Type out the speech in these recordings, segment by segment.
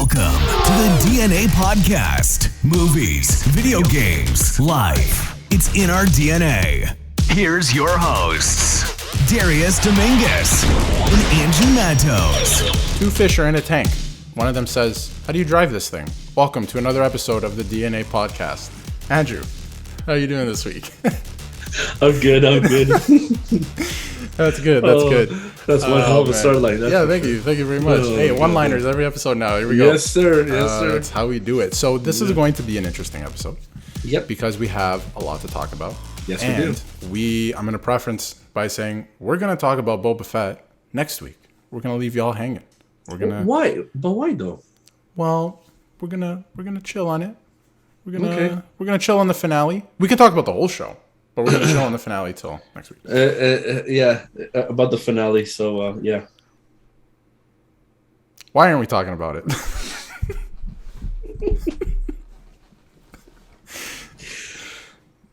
Welcome to the DnA Podcast. Movies, video games, life. It's in our DNA. Here's your hosts, Darius Dominguez and Angie Matos. Two fish are in a tank. One of them says, "How do you drive this thing?" Welcome to another episode of the DnA Podcast. Andrew, how are you doing this week? I'm good. That's good. That's one hell of a start line. Thank you very much. Hey, one-liners every episode now. Here we go. Yes, sir. That's how we do it. So this is going to be an interesting episode. Yep. Because we have a lot to talk about. Yes, we do. I'm going to preference by saying we're going to talk about Boba Fett next week. We're going to leave y'all hanging. Why? But why though? Well, we're gonna chill on it. We're gonna chill on the finale. We can talk about the whole show, but we're gonna chill on the finale till next week. About the finale. So yeah. Why aren't we talking about it?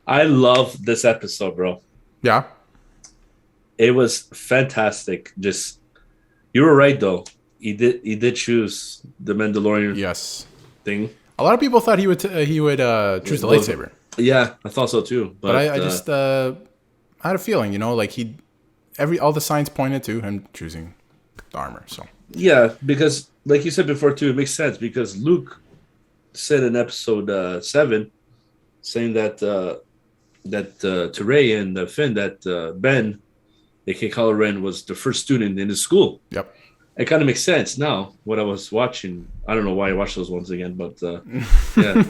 I love this episode, bro. Yeah. It was fantastic. Just you were right though. He did choose the Mandalorian thing. A lot of people thought he would choose the lightsaber. Yeah, I thought so too. But I just had a feeling, like all the signs pointed to him choosing the armor. So yeah, because like you said before too, it makes sense because Luke said in episode 7, saying that to Rey and Finn that Ben, aka Kylo Ren, was the first student in his school. Yep. It kind of makes sense now. What I was watching, I don't know why I watched those ones again, but yeah,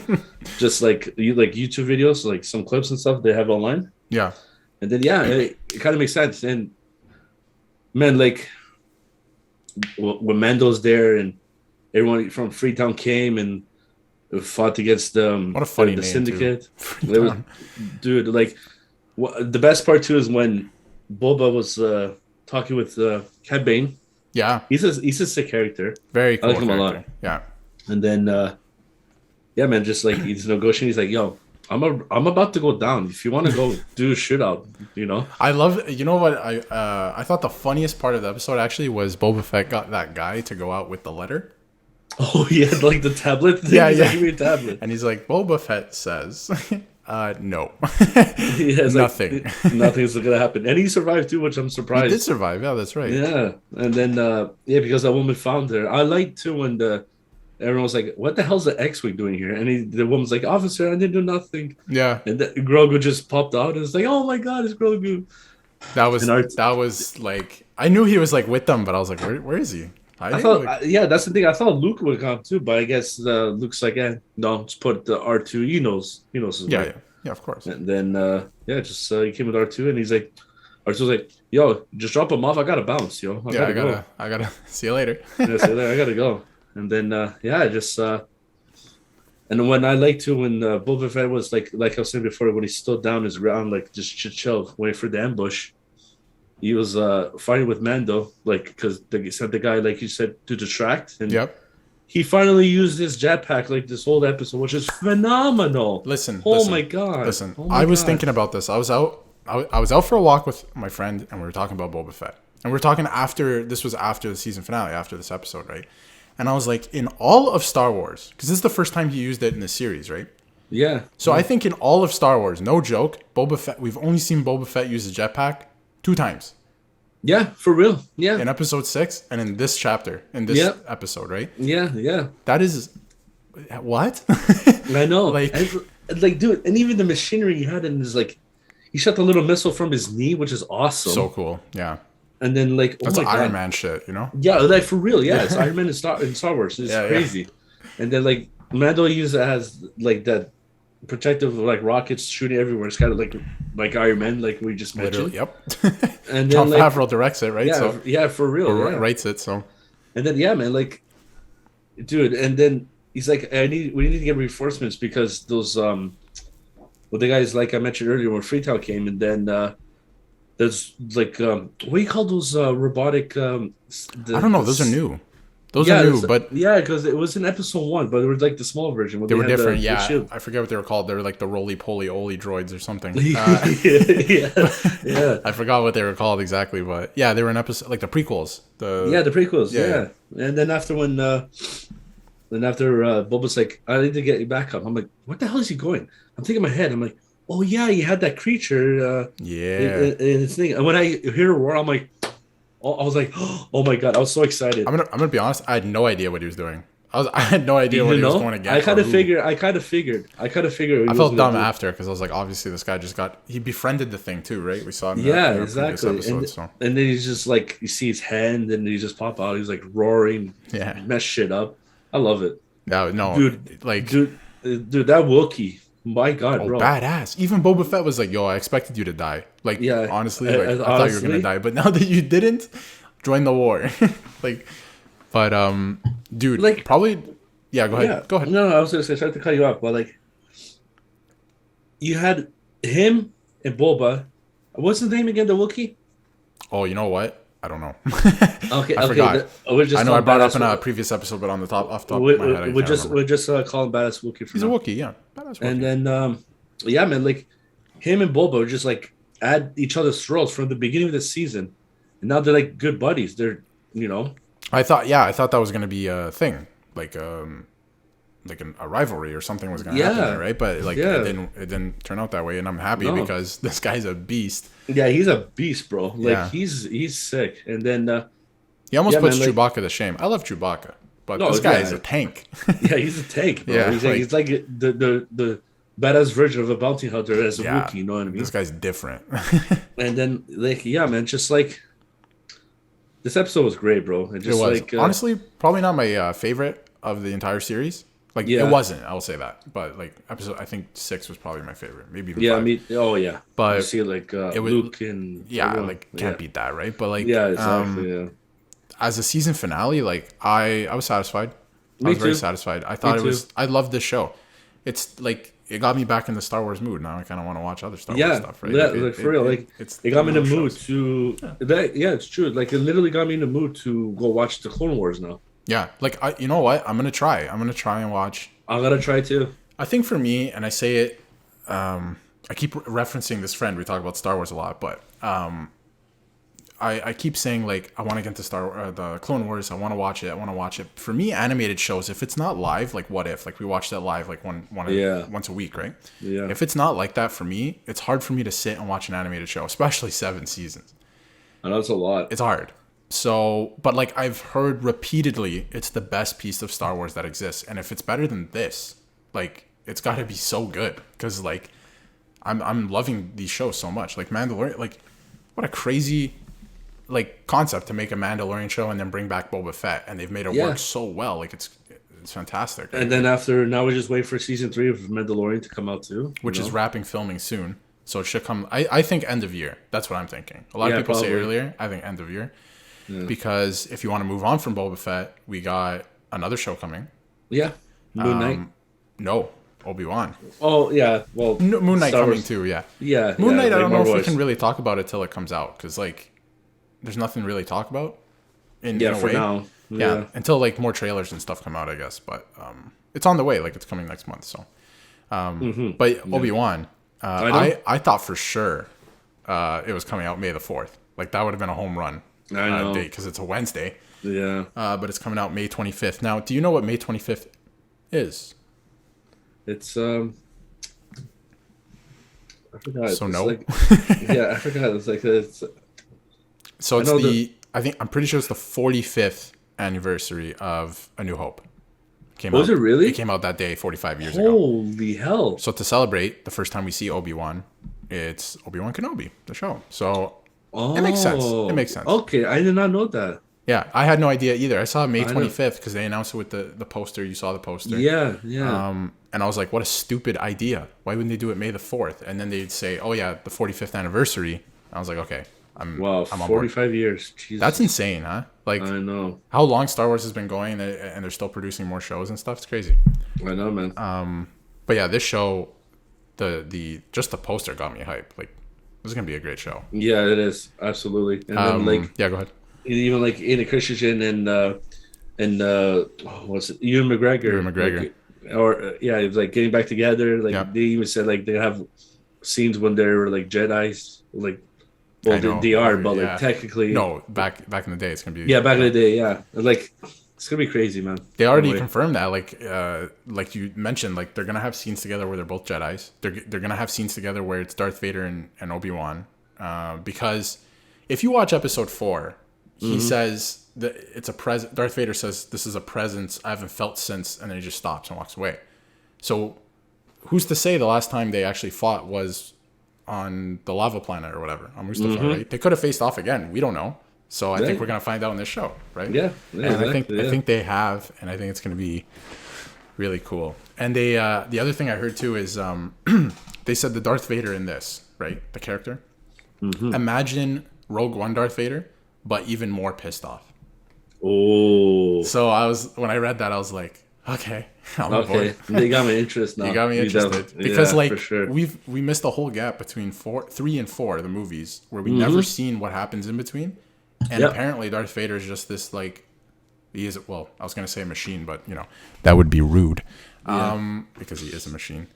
just like YouTube videos, like some clips and stuff they have online. Yeah, and then it kind of makes sense. And man, like when Mando's there and everyone from Freetown came and fought against what a funny the name, syndicate. Dude, like the best part too is when Boba was talking with Cad Bane. Yeah, he's a sick character. Very cool. I like him character. a lot. Yeah, and then man, just like he's negotiating. He's like, "Yo, I'm about to go down. If you want to go do a shootout, I love. You know what? I thought the funniest part of the episode actually was Boba Fett got that guy to go out with the letter. Oh yeah, like the tablet thing. Yeah. Like, give me a tablet. And he's like, Boba Fett says. No. Nothing. Nothing's gonna happen. And he survived too, which I'm surprised. He did survive, yeah, that's right. Yeah. And then because that woman found her. I liked too when everyone was like, what the hell's the X-Wing doing here? And the woman's like, officer, I didn't do nothing. Yeah. And Grogu just popped out and it's like, oh my god, it's Grogu. That was like, I knew he was like with them, but I was like, where is he? I thought, that's the thing. I thought Luke would come too, but I guess Luke's like, no, just put the R2. He knows his way. Yeah, of course. And then, he came with R2, and he's like, R2's like, yo, just drop him off. I gotta bounce, yo. I gotta see you later. See you later. I gotta go. And then, and when I like to when Boba Fett was like I was saying before, when he stood down his ground, like just chill, waiting for the ambush. He was fighting with Mando, like, because they sent the guy, like you said, to distract. And he finally used his jetpack, like, this whole episode, which is phenomenal. Listen. My God. Listen, oh my I was God. thinking about this. I was out for a walk with my friend, and we were talking about Boba Fett. And we were talking after the season finale, after this episode, right? And I was like, in all of Star Wars, because this is the first time he used it in the series, right? Yeah. So I think in all of Star Wars, no joke, Boba Fett, we've only seen Boba Fett use the jetpack 2 times. Yeah, for real. Yeah. In episode 6 and in this chapter, in this episode, right? Yeah. That is what? I know. Like, dude, and even the machinery he had in his, like, he shot the little missile from his knee, which is awesome. So cool. Yeah. And then, like, that's Iron Man shit, Yeah, like, for real. Yeah, it's Iron Man in Star Wars. It's crazy. Yeah. And then, like, Mando has like that protective, like, rockets shooting everywhere. It's kind of like Iron Man, like we just mentioned. Yep. And then Jon Favreau directs it, right? Yeah, for real. Or writes it. So. And then man, like, dude, and then he's like, we need to get reinforcements because those the guys, like I mentioned earlier, when Freetown came, and then there's like what do you call those robotic? I don't know. Those are new. Those are new, but because it was in episode 1, but it was like the small version. They were different. I forget what they were called. They were like the roly-poly-oly droids or something. Yeah. I forgot what they were called exactly, but they were an episode like the prequels. The prequels. Yeah. And then after when then after Boba's like, I need to get you back up. I'm like, what the hell is he going? I'm thinking in my head. I'm like, oh yeah, he had that creature. In his thing. And when I hear a roar, I'm like, I was like, oh my god, I was so excited. I'm gonna be honest. I had no idea what he was doing. I had no idea what he was going to get. I kind of figured. I felt dumb after because I was like, obviously this guy he befriended the thing too, right? We saw him. Exactly. Episode, and then he's just like, you see his hand, and he just pop out. He's like roaring, mess shit up. I love it. No, dude, that Wookiee. My God, bro. Badass. Even Boba Fett was like, yo, I expected you to die. Like, honestly, I thought you were gonna die, but now that you didn't, join the war. But dude, like, probably, go ahead. Yeah. Go ahead. No, I was gonna say, sorry to cut you off, but like, you had him and Boba. What's his name again? The Wookiee? Oh, you know what? I don't know. Okay, I forgot. I know I brought up in a previous episode, but off the top of my head, we're just call him Badass Wookiee. He's a Wookiee, yeah. Badass Wookiee. And then, man, like, him and Boba just like at each other's throats from the beginning of the season, and now they're like good buddies. They're, I thought that was gonna be a thing, like a rivalry or something was gonna happen there, right? But like it didn't turn out that way, and I'm happy because this guy's a beast. Yeah, he's a beast, bro. Like he's sick. And then he almost puts Chewbacca to shame. I love Chewbacca, but this guy is a tank. He's a tank, bro. He's like the badass version of a bounty hunter as a Wookiee. You know what I mean? This guy's different. And then like man, just like. This episode was great, bro. It was like honestly probably not my favorite of the entire series. Like it wasn't. I will say that. But like episode, I think 6 was probably my favorite. Maybe even 5. But you see like Luke and can't beat that, right? But like exactly. As a season finale, like I was satisfied. I was very satisfied. I thought I loved this show. It's like it got me back in the Star Wars mood. Now I kind of want to watch other Star Wars stuff, right? For real. It got me in the mood to it's true. Like it literally got me in the mood to go watch the Clone Wars now. Yeah, like you know what? I'm gonna try and watch. I'm gonna try too. I think for me, and I say it, I keep referencing this friend. We talk about Star Wars a lot, but I keep saying like I want to get into the Clone Wars. I want to watch it. For me, animated shows, if it's not live, like What If, like we watch that live like once a week, right? Yeah. If it's not like that for me, it's hard for me to sit and watch an animated show, especially 7 seasons. I know it's a lot. It's hard. So, but like I've heard repeatedly, it's the best piece of Star Wars that exists, and if it's better than this, like it's got to be so good because like I'm loving these shows so much. Like Mandalorian, like what a crazy like concept to make a Mandalorian show and then bring back Boba Fett, and they've made it work so well. Like it's fantastic. And then now we just wait for season 3 of Mandalorian to come out too, which is wrapping filming soon. So it should come. I think end of year. That's what I'm thinking. A lot of people say earlier. I think end of year. Yeah. Because if you want to move on from Boba Fett, we got another show coming. Yeah, Moon Knight. No, Obi-Wan. Oh yeah, well, Moon Knight coming too. Yeah. Moon Knight. I don't know if we can really talk about it till it comes out because like, there's nothing really to talk about. In a way. Now. Yeah, until like more trailers and stuff come out, I guess. But it's on the way. Like it's coming next month. So, but Obi-Wan, I thought for sure it was coming out May the 4th. Like that would have been a home run. Date because it's a Wednesday. Yeah. But it's coming out May 25th. Now, do you know what May 25th is? It's I forgot. So no. Like, I forgot. It's like it's. So it's I'm pretty sure it's the 45th anniversary of A New Hope. Was it really? It came out that day 45 years ago. Holy hell! So to celebrate the first time we see Obi-Wan, it's Obi-Wan Kenobi, the show. So. It makes sense. Okay, I did not know that. Yeah, I had no idea either. I saw May 25th because they announced it with the poster. You saw the poster. Yeah. And I was like, what a stupid idea. Why wouldn't they do it May the 4th? And then they'd say, oh yeah, the 45th anniversary. I was like, okay, I'm on 45 board. Years. Jesus. That's insane, huh? Like, I know how long Star Wars has been going, and they're still producing more shows and stuff. It's crazy. I know, man. But yeah, this show, just the poster got me hyped. Like, this is gonna be a great show. Yeah, it is absolutely. And then like, go ahead. Even like Aiden Christensen and what's it? Ewan McGregor. Like, it was like getting back together. Like they even said like they have scenes when they're like Jedi's. Like, well, they are, but like technically, no. Back in the day, it's gonna be back in the day, yeah. Like It's gonna be crazy, man. They already confirmed that, like you mentioned, like they're gonna have scenes together where they're both Jedis. They're gonna have scenes together where it's Darth Vader and Obi-Wan, because if you watch Episode 4, he says that it's a present. Darth Vader says, "This is a presence I haven't felt since," and then he just stops and walks away. So, who's to say the last time they actually fought was on the lava planet or whatever, on Mustafar, right? They could have faced off again. We don't know. So I think we're gonna find out in this show, right? Yeah, and exactly, I think they have, and I think it's gonna be really cool. And they the other thing I heard too is they said the Darth Vader in this, right? The character. Imagine Rogue One Darth Vader, but even more pissed off. Oh. So when I read that, I was like, okay, I'm on board. They got me interested now. You got me interested because for sure. we missed a whole gap between 3 and 4, the movies, where we never seen what happens in between. And apparently Darth Vader is just this, like, he is, well, I was going to say a machine, but, you know, that would be rude because he is a machine.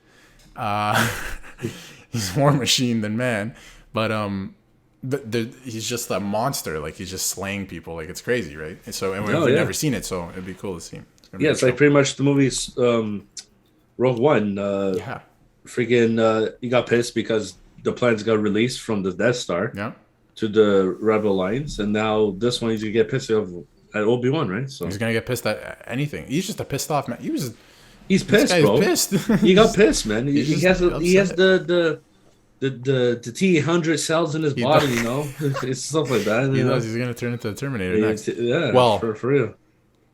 He's more machine than man, but he's just a monster. Like, he's just slaying people. Like, it's crazy, right? And so, and we've never seen it, so it'd be cool to see him. It's like pretty much the movie's Rogue One. Freaking, he got pissed because the plans got released from the Death Star. Yeah. To the Rebel Alliance, and now this one he's gonna get pissed off at Obi-Wan, right? So he's gonna get pissed at anything. He's just a pissed off man. He's pissed, bro. Pissed. He got pissed, man. He has the T-100 cells in his body, you know. It's stuff like that. He knows he's gonna turn into the Terminator next. Yeah. Well, for real.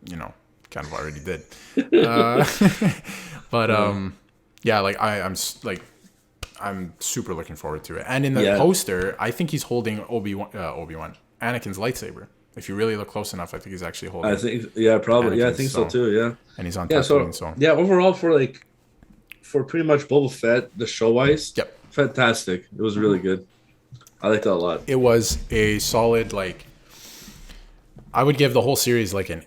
You know, kind of already did. But yeah, like I'm super looking forward to it. And in the poster, I think he's holding Obi-Wan, Anakin's lightsaber. If you really look close enough, I think he's actually holding. I think, probably. Anakin's, I think so too. Yeah. And he's on Tatooine, so. Yeah, overall for pretty much Boba Fett, the show wise, fantastic. It was really good. I liked it a lot. It was a solid, I would give the whole series like an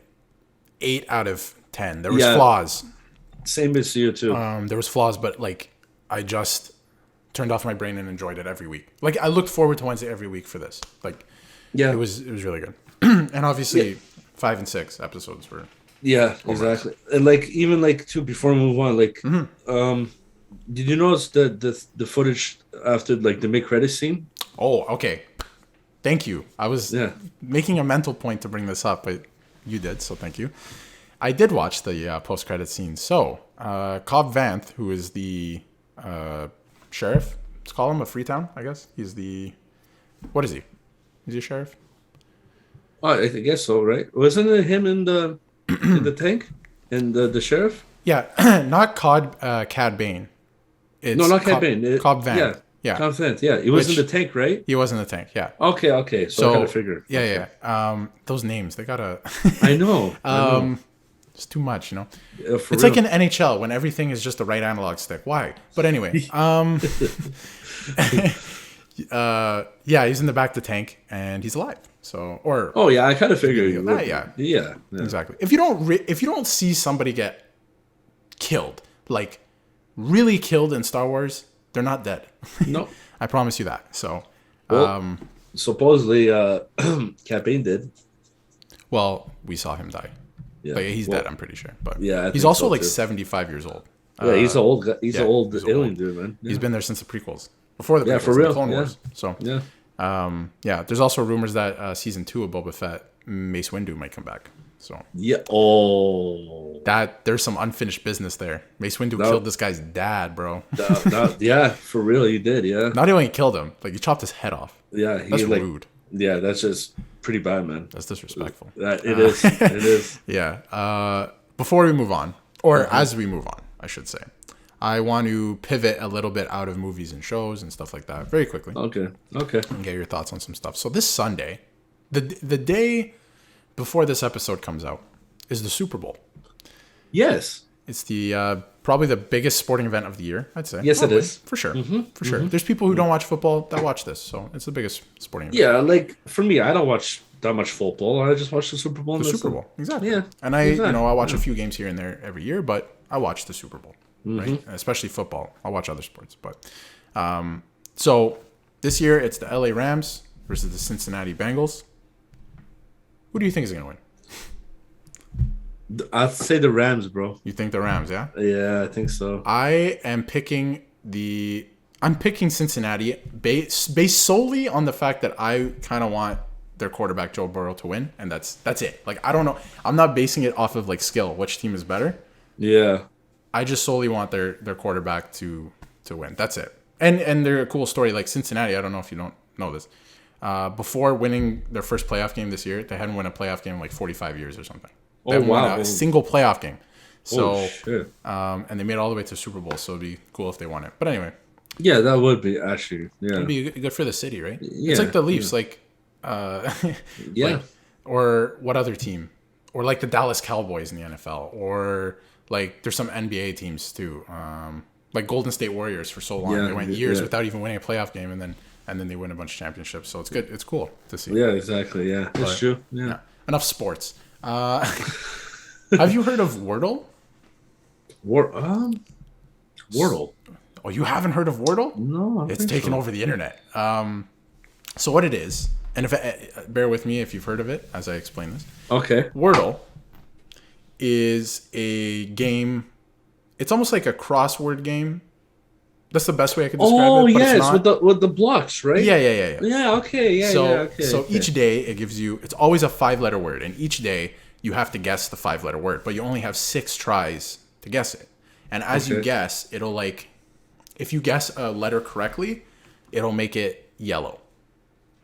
8 out of 10. There was flaws. Same as you too. There was flaws, but I just turned off my brain and enjoyed it every week. Like, I looked forward to Wednesday every week for this. It was really good. And obviously 5 and 6 episodes were exactly. And even before we move on, did you notice the footage after the mid-credit scene? Oh, okay. Thank you. I was making a mental point to bring this up, but you did, so thank you. I did watch the post-credit scene. So, Cobb Vanth, who is the sheriff, let's call him, of Freetown, I guess. He's the... What is he? Is he a sheriff? Oh, I guess so, right? Wasn't it him in the in the tank? And the sheriff? Yeah, not Cad Bane. No, not Cad Bane. Cobb Vanth. Yeah. Cobb Vanth, yeah. He was in the tank, right? He was in the tank, yeah. Okay. So I gotta figure. Yeah. Those names, they gotta... I know. It's too much, you know. It's real. like in NHL when everything is just the right analog stick. Why? But anyway, he's in the back of the tank and he's alive. So, I kind of figured. Yeah, exactly. If you don't see somebody get killed, like really killed in Star Wars, they're not dead. No, I promise you that. So, supposedly, Cad Bane did. Well, we saw him die. Yeah, but he's dead. I'm pretty sure. But he's also 75 years old. Yeah, he's an old guy. He's an old alien dude, man. Yeah. He's been there since the prequels. Before the prequels, for real. The Clone Wars. So there's also rumors that season 2 of Boba Fett, Mace Windu might come back. So there's some unfinished business there. Mace Windu killed this guy's dad, bro. For real, he did. Yeah, not only killed him, he chopped his head off. Yeah, that's rude. Yeah, that's just pretty bad, man. That's disrespectful. It is. It is. Yeah. Before we move on, or as we move on, I should say, I want to pivot a little bit out of movies and shows and stuff like that very quickly. Okay. And get your thoughts on some stuff. So this Sunday, the day before this episode comes out, is the Super Bowl. Yes. It's the probably the biggest sporting event of the year, I'd say. Yes, probably, it is. For sure. For sure. There's people who don't watch football that watch this, so it's the biggest sporting Yeah, event. for me, I don't watch that much football. I just watch the Super Bowl. The Super Bowl, exactly. Yeah. And I watch a few games here and there every year, but I watch the Super Bowl, right? Especially football. I'll watch other sports, but so this year it's the LA Rams versus the Cincinnati Bengals. Who do you think is going to win? I'd say the Rams, bro. You think the Rams? Yeah. Yeah, I think so. I'm picking Cincinnati based solely on the fact that I kind of want their quarterback Joe Burrow to win, and that's it. Like, I don't know. I'm not basing it off of like skill, which team is better. Yeah. I just solely want their quarterback to win. That's it. And they're a cool story. Like Cincinnati, I don't know if you don't know this. Before winning their first playoff game this year, they hadn't won a playoff game in like 45 years or something. They haven't won a single playoff game. So, and they made it all the way to the Super Bowl, so it'd be cool if they won it. But anyway. Yeah, that would be actually. Yeah. It'd be good for the city, right? Yeah. It's like the Leafs, like, yeah. Like, or what other team? Or like the Dallas Cowboys in the NFL. Or like there's some NBA teams too. Like Golden State Warriors for so long. They went years without even winning a playoff game, and then they win a bunch of championships. So it's good. It's cool to see. Yeah, exactly. Yeah, that's true. Yeah. Enough sports. Have you heard of Wordle? Wordle. Oh, you haven't heard of Wordle? No, it's taken over the internet. So what it is, and bear with me if you've heard of it as I explain this. Okay. Wordle is a game. It's almost like a crossword game. That's the best way I could describe it. Oh, but yes, it's not. with the blocks, right? Yeah. Yeah, okay, So each day it gives you. It's always a 5-letter word, and each day you have to guess the 5-letter word, but you only have 6 tries to guess it. And as you guess, it'll like, if you guess a letter correctly, it'll make it yellow,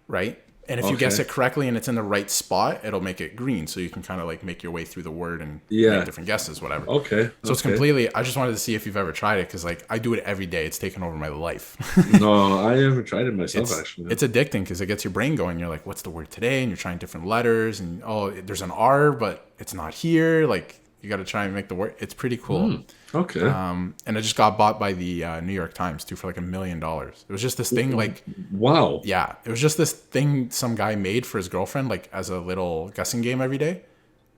right? And if you guess it correctly and it's in the right spot, it'll make it green. So you can kind of like make your way through the word and make different guesses, whatever. Okay. So it's completely, I just wanted to see if you've ever tried it, because like I do it every day. It's taken over my life. No, I haven't tried it myself, actually. It's addicting because it gets your brain going. You're like, what's the word today? And you're trying different letters. And there's an R, but it's not here. Like, you got to try and make the word. It's pretty cool. Okay. And it just got bought by the New York Times too for like $1 million. It was just this thing, like, wow. Yeah, it was just this thing some guy made for his girlfriend, like as a little guessing game every day,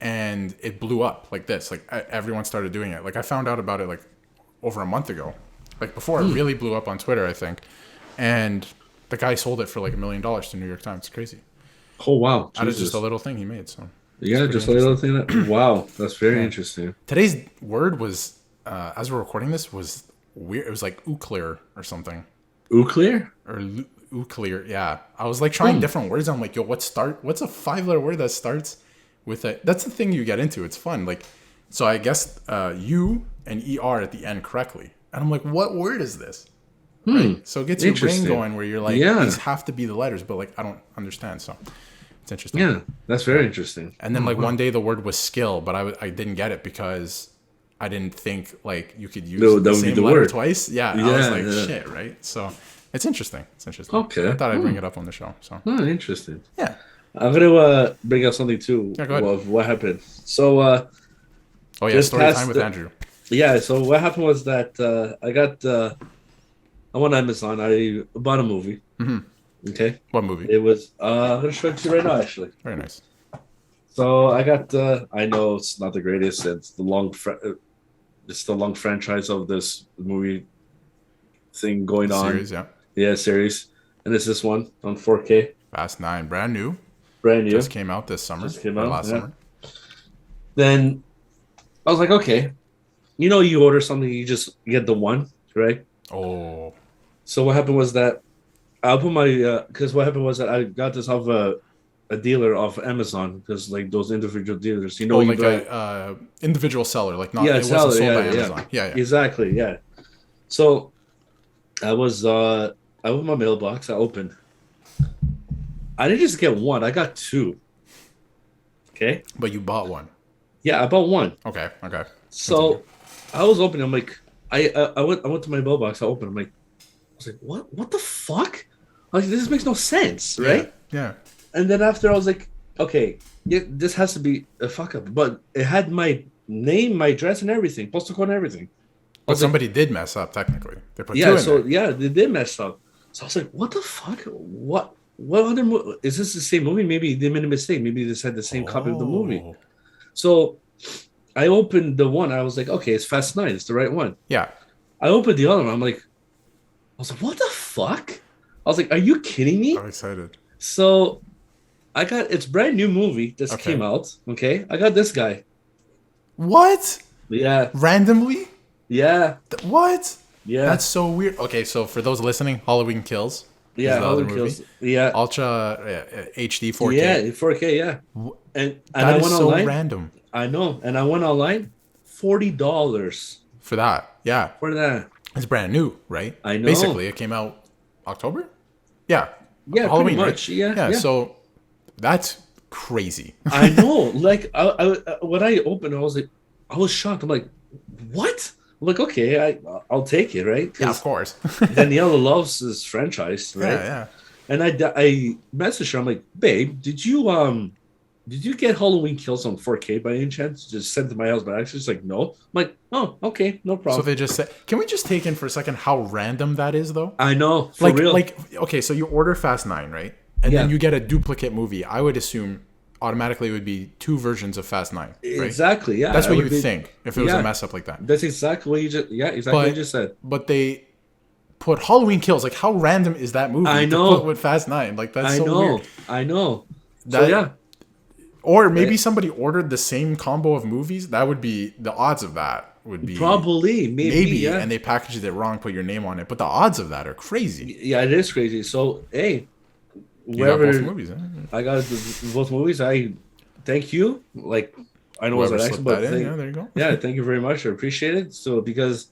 and it blew up like this. Like everyone started doing it. Like I found out about it like over a month ago, like before it really blew up on Twitter, I think. And the guy sold it for like $1 million to New York Times. It's crazy. Oh wow! That is just a little thing he made. So yeah, just a little thing. Wow, that's very interesting. Today's word was. As we're recording this, was weird. It was like uclear or something. Uclear? Or uclear, yeah. I was like trying different words. I'm like, yo, what's a 5-letter word that starts with a... That's the thing you get into. It's fun. Like, so I guessed U and ER at the end correctly. And I'm like, what word is this? Right? So it gets your brain going where you're like, these have to be the letters, but like, I don't understand. So it's interesting. Yeah, that's very interesting. And then like one day the word was skill, but I didn't get it because... I didn't think like you could use the same letter twice. Yeah, I was like, shit, right? So it's interesting. Okay. I thought I'd bring it up on the show. So interesting. Yeah. I'm gonna bring up something too. Yeah, go ahead. Of what happened. So story time with Andrew. Yeah, so what happened was that I'm on Amazon. I bought a movie. Mm-hmm. Okay. What movie? It was I'm gonna show it to you right now, actually. Very nice. So I got I know it's not the greatest. It's the long franchise of this movie thing going on. Series, yeah. Yeah, series. And it's this one on 4K. Fast 9, brand new. Just came out this summer. Last summer. Then I was like, okay. You order something, you just get the one, right? Oh. So what happened was that I put my because what happened was that I got this off a dealer off Amazon, because like those individual dealers, like a individual seller, like not it wasn't sold by Amazon. Yeah, exactly, yeah. So I was I opened my mailbox. I opened. I didn't just get one. I got 2. Okay, but you bought one. Yeah, I bought one. Okay. So I was opening. I'm like, I went to my mailbox. I opened. I was like, what the fuck? I was like, this makes no sense, right? Yeah. And then after I was like, okay, this has to be a fuck up. But it had my name, my address, and everything, postal code and everything. But somebody did mess up, technically. They put 2 in there. Yeah, they did mess up. So I was like, what the fuck? What other movie? Is this the same movie? Maybe they made a mistake. Maybe they had the same copy of the movie. So I opened the one. I was like, okay, it's Fast 9. It's the right one. Yeah. I opened the other one. I was like, what the fuck? I was like, are you kidding me? I'm excited. So... it's brand new movie. Came out. Okay, I got this guy. What? Yeah. Randomly? Yeah. What? Yeah. That's so weird. Okay, so for those listening, Halloween Kills. Yeah, is the other Halloween movie. Kills. Yeah. Ultra HD 4K. Yeah, 4K, yeah. And That I is went so online. random. I know. And I went online, $40 For that. Yeah. for that. It's brand new, right? I know. Basically, it came out October? Yeah. Yeah, Halloween, pretty much. right? Yeah. So that's crazy. I know. Like, when I opened, I was shocked. I'm like, what? I'm like, okay, I'll take it, right? Yeah, of course. Daniela loves this franchise, right? Yeah. And I messaged her. I'm like, babe, did you get Halloween Kills on 4K by any chance? Just sent to my house, but actually, she's like, no. I'm like, oh, okay, no So problem. they just said, can we just take in for a second how random that is, though? I know, for real. Okay, so you order Fast 9, right? And then you get a duplicate movie. I would assume automatically it would be 2 versions of Fast 9. Right? Exactly, yeah. That's what you would think if it was yeah. a mess up like that. That's exactly what you just, what you just said. But they put Halloween Kills. Like, how random is that movie I to know. put with Fast 9? Like, that's so weird. I know. That, So, yeah. Or maybe somebody ordered the same combo of movies. That would be, the odds of that would be. Probably, maybe yeah. And they packaged it wrong, put your name on it. But the odds of that are crazy. Yeah, it is crazy. So, hey, You got both movies, huh? I got both movies. I thank you. Like, I know it was an accident, but yeah, there you go. Yeah, thank you very much. I appreciate it. So, because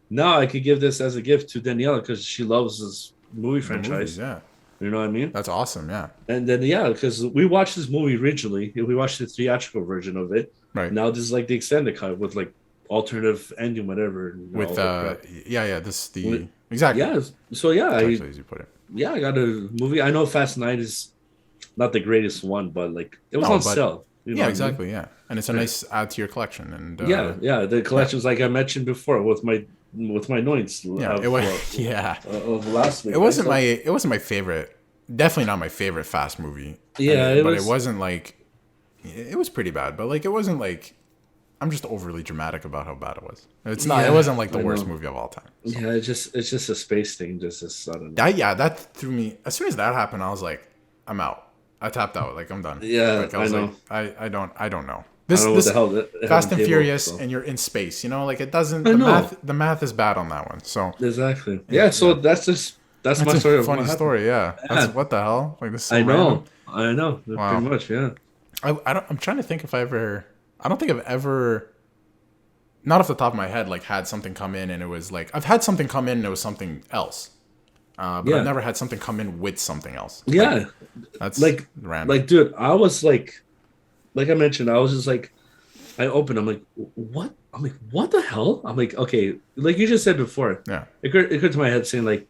now I could give this as a gift to Daniela because she loves this movie franchise. Movies, yeah. You know what I mean? That's awesome, yeah. And then, yeah, because we watched this movie originally. We watched the theatrical version of it. Right. Now this is like the extended cut with like alternative ending, whatever. With, exactly. Yeah. So, yeah. Actually, as you put it. Yeah, I got a movie. I know Fast 9 is not the greatest one, but like it was on sale. You know exactly. Yeah, and it's a nice add to your collection. And yeah, the collections like I mentioned before with my Annoyances. It was of last week. It wasn't my favorite. Definitely not my favorite Fast movie. Yeah, it wasn't like it was pretty bad, but like it wasn't like I'm just overly dramatic about how bad it was. It's not. It wasn't like the worst movie of all time. So. Yeah, it's just a space thing. Just a sudden. That threw me. As soon as that happened, I was like, I'm out. I tapped out. Like I'm done. Yeah, like, I was know. Like, I don't know. This Fast and Furious, and you're in space. You know, like it doesn't. The math is bad on that one. So exactly. Yeah. So that's my story. Funny story. Yeah. That's what the hell. Like this. Is so I know. random. Wow. Pretty much. Yeah. I'm trying to think if I don't think I've ever. Not off the top of my head, like had something come in and it was like I've had something come in and it was something else. But I've never had something come in with something else. Yeah. Like, that's like random. Like, dude, I was like I mentioned, I was just like, I opened, I'm like, what? I'm like, what the hell? I'm like, okay, like you just said before. Yeah. It occurred to my head saying like,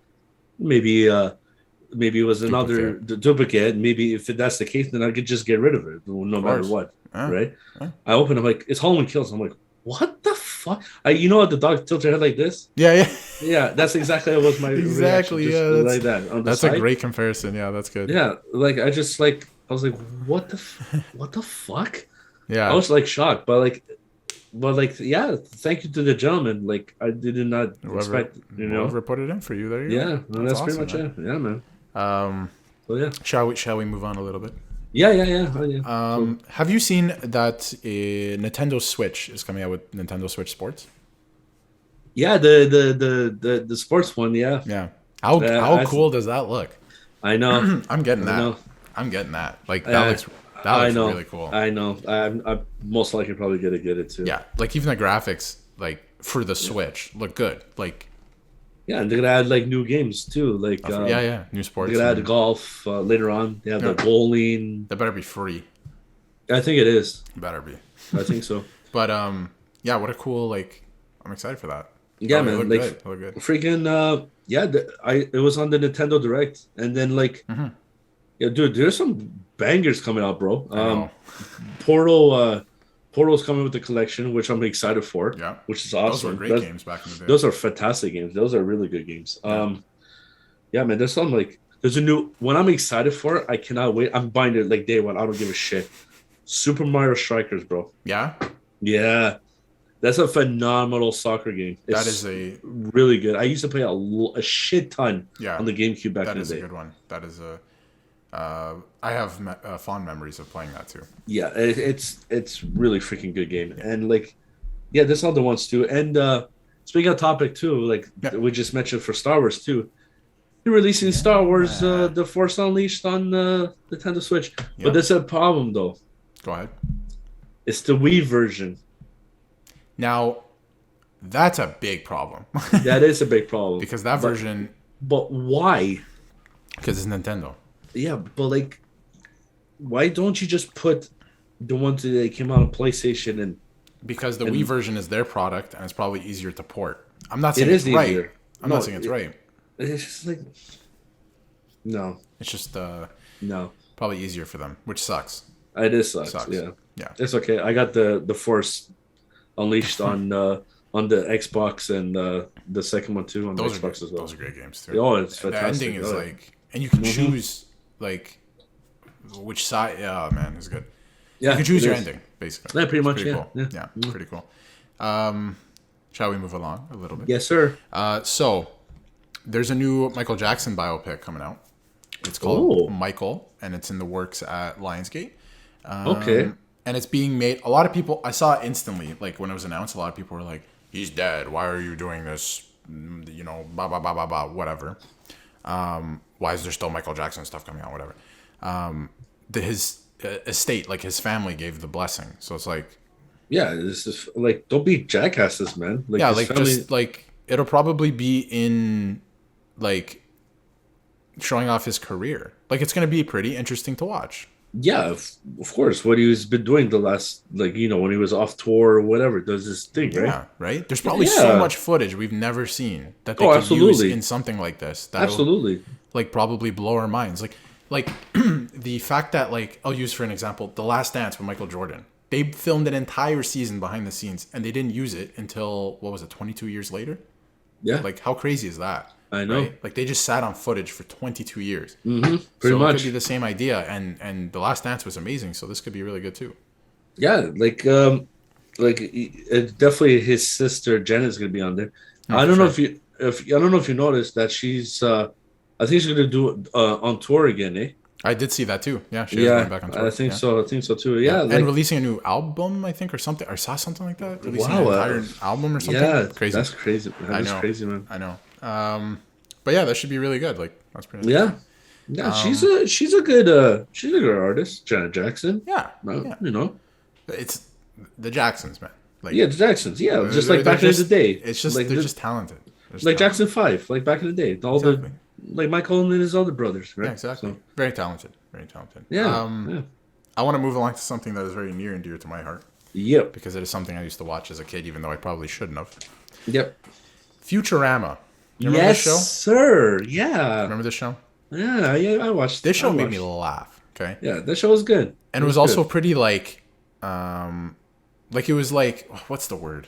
maybe it was another duplicate. Maybe if that's the case, then I could just get rid of it no matter what. Right? Yeah. I opened, I'm like, it's Halloween Kills. I'm like, what the fuck? You know what the dog tilts her head like this? Yeah. That's exactly what was my exactly. Reaction, Yeah, like that. That's a great comparison. Yeah, that's good. Yeah, like I was like, what the fuck? Yeah, I was like shocked, but yeah. Thank you to the gentleman. Like I did not expect. Whoever put it in for you. There you go. Yeah, that's awesome, pretty much it. Yeah, man. So yeah. Shall we move on a little bit? Yeah. Oh, yeah. Have you seen that Nintendo Switch is coming out with Nintendo Switch Sports? Yeah, the sports one. Yeah. Yeah. How cool does that look? I know. I'm getting that. I'm getting that. Like that looks really cool. I know. I'm most likely probably gonna get it too. Yeah. Like even the graphics, like for the Switch, look good. Like. Yeah, and they're gonna add like new games too. Like new sports. They're gonna add golf later on. They have the bowling. That better be free. I think it is. It better be. I think so. But what a cool I'm excited for that. Yeah, man. Look good. Freaking it was on the Nintendo Direct, and then yeah, dude, there's some bangers coming out, bro. Portal's coming with the collection, which I'm excited for. Yeah, which is awesome. Those were great games back in the day. Those are fantastic games. Those are really good games. Yeah, man. There's some there's a new one I'm excited for. I cannot wait. I'm buying it like day one. I don't give a shit. Super Mario Strikers, bro. Yeah. Yeah. That's a phenomenal soccer game. That is a really good. I used to play a shit ton on the GameCube back in the day. That is a good one. That is I have fond memories of playing that too. Yeah, it's really freaking good game. And Yeah, there's other ones too. And speaking of topic too, like Yeah. we just mentioned for Star Wars too, they're releasing Star Wars Yeah. The Force Unleashed on Nintendo Switch. But Yep. there's a problem though. Go ahead. It's the Wii version. Now, that's a big problem. That is a big problem. Because that version, But why? because it's Nintendo. Yeah, but like, why don't you just put the ones that came out on PlayStation and Because the Wii version is their product and it's probably easier to port. I'm not saying it it's is right. easier. I'm not saying it's right. It's just like no, It's just no. probably easier for them, which sucks. It is sucks. Sucks. Yeah, Yeah. it's okay. I got the Force Unleashed on the Xbox and the second one too on the Xbox as well. Those are great games too. Oh, it's The fantastic. ending is Oh. like, and you can choose like which side. Yeah, man, it's good. Yeah, You can choose it your is. ending, basically. Yeah, pretty It's much. pretty Yeah, cool. yeah. Yeah, pretty cool. Shall we move along a little bit? Yes, sir. So there's a new Michael Jackson biopic coming out. It's called Oh. Michael, and it's in the works at Lionsgate. Okay. And it's being made. A lot of people, I saw it instantly. Like when it was announced, a lot of people were like, "He's dead. Why are you doing this? You know, blah blah blah blah blah. Whatever. Why is there still Michael Jackson stuff coming out? Whatever." His estate, like his family, gave the blessing. So it's like, Yeah, this is like don't be jackasses, man. Like, yeah, his like family- just like it'll probably be in like showing off his career. Like it's gonna be pretty interesting to watch. yeah, of course. What he's been doing the last, like when he was off tour or whatever, does this thing, right? Yeah, right. There's probably so Yeah. much footage we've never seen that they Oh, could use absolutely. in something like this. That'll, Absolutely. like probably blow our minds. Like the fact that like I'll use for an example, The Last Dance with Michael Jordan. They filmed an entire season behind the scenes and they didn't use it until what was it, 22 years later? Yeah, Like how crazy is that? I know. Right? Like they just sat on footage for 22 years. Pretty So it much. could be the same idea, and The Last Dance was amazing, so this could be really good too. Yeah, definitely his sister Jenna's gonna be on there. I don't know if you I don't know if you noticed that she's I think she's gonna do it on tour again, eh? I did see that too. Yeah, she is Yeah, going back on tour. I think Yeah. so. I think so too. Yeah, and like, releasing a new album, I think, or something. Or saw something like that. Releasing Wow, an entire album or something. yeah, Crazy. that's crazy. That is know. crazy, man. I know. But yeah, that should be really good. Like that's pretty. Yeah, yeah. she's a good artist, Janet Jackson. Yeah. Well, Yeah. You know, It's the Jacksons, man. Like yeah, the Jacksons. Yeah, just they're- like back they're in the just- day. It's just like they're just talented. They're just like talented. Jackson 5, like back in the day. All Exactly. the like Michael and his other brothers, right? Yeah, exactly. So, Very talented. Very talented. yeah. I want to move along to something that is very near and dear to my heart Yep. because it is something I used to watch as a kid, even though I probably shouldn't have. Yep. Futurama. You remember Yes, this show? sir. Yeah. Remember this show? Yeah. Yeah. I watched This show I made me watched- laugh. Okay. Yeah, that show was good. And it was also pretty like it was like what's the word?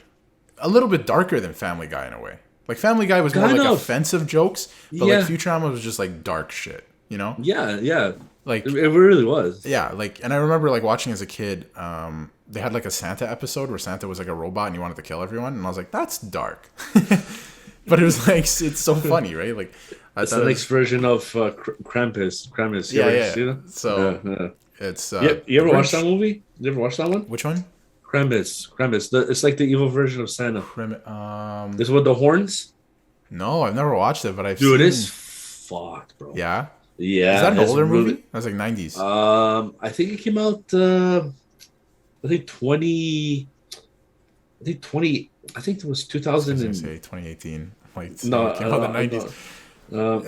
A little bit darker than Family Guy in a way. Like Family Guy was more Kind like of. offensive jokes, but Yeah. like Futurama was just like dark shit, you know? Yeah. Yeah. Like It really was. yeah, like and I remember like watching as a kid, they had like a Santa episode where Santa was like a robot and he wanted to kill everyone, and I was like, that's dark. But it was like it's so funny, right? Like I It's thought the it next was- version of Krampus. Krampus. You Yeah, ever yeah. see that? So Yeah. it's You ever the watch Grinch- that movie? You ever watch that one? Which one? Krampus. It's like the evil version of Santa. Prim- This with the horns. No, I've never watched it, but I've Dude, seen. it's fucked, bro. Yeah. Yeah. Is that an it's older really- movie? That was like 90s. I think it came out. I think 20. I think 20. I think it was I was 2000 gonna and say 2018. Like no, it came out in the 90s. No,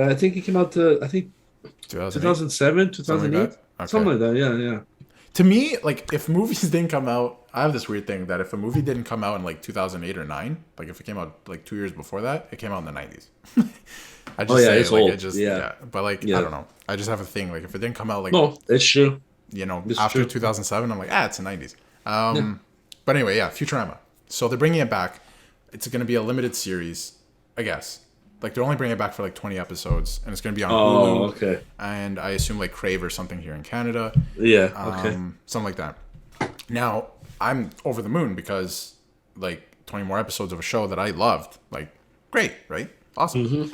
I think it came out. I think 2007, 2008, Okay. something like that. Yeah, yeah. To me, like if movies didn't come out, I have this weird thing that if a movie didn't come out in like 2008 or 9, like if it came out like 2 years before that, it came out in the 90s. I just Oh, yeah, say it's like old. it just Yeah. But like Yeah. I don't know. I just have a thing like if it didn't come out like No, it's true. you know It's after true. 2007, I'm like it's the 90s. But anyway, yeah, Futurama. So they're bringing it back. It's going to be a limited series, I guess. Like they're only bringing it back for like 20 episodes, and it's going to be on Oh, Hulu. okay. And I assume like Crave or something here in Canada. Yeah. Okay. Something like that. Now, I'm over the moon because like 20 more episodes of a show that I loved. Like, great, right? Awesome.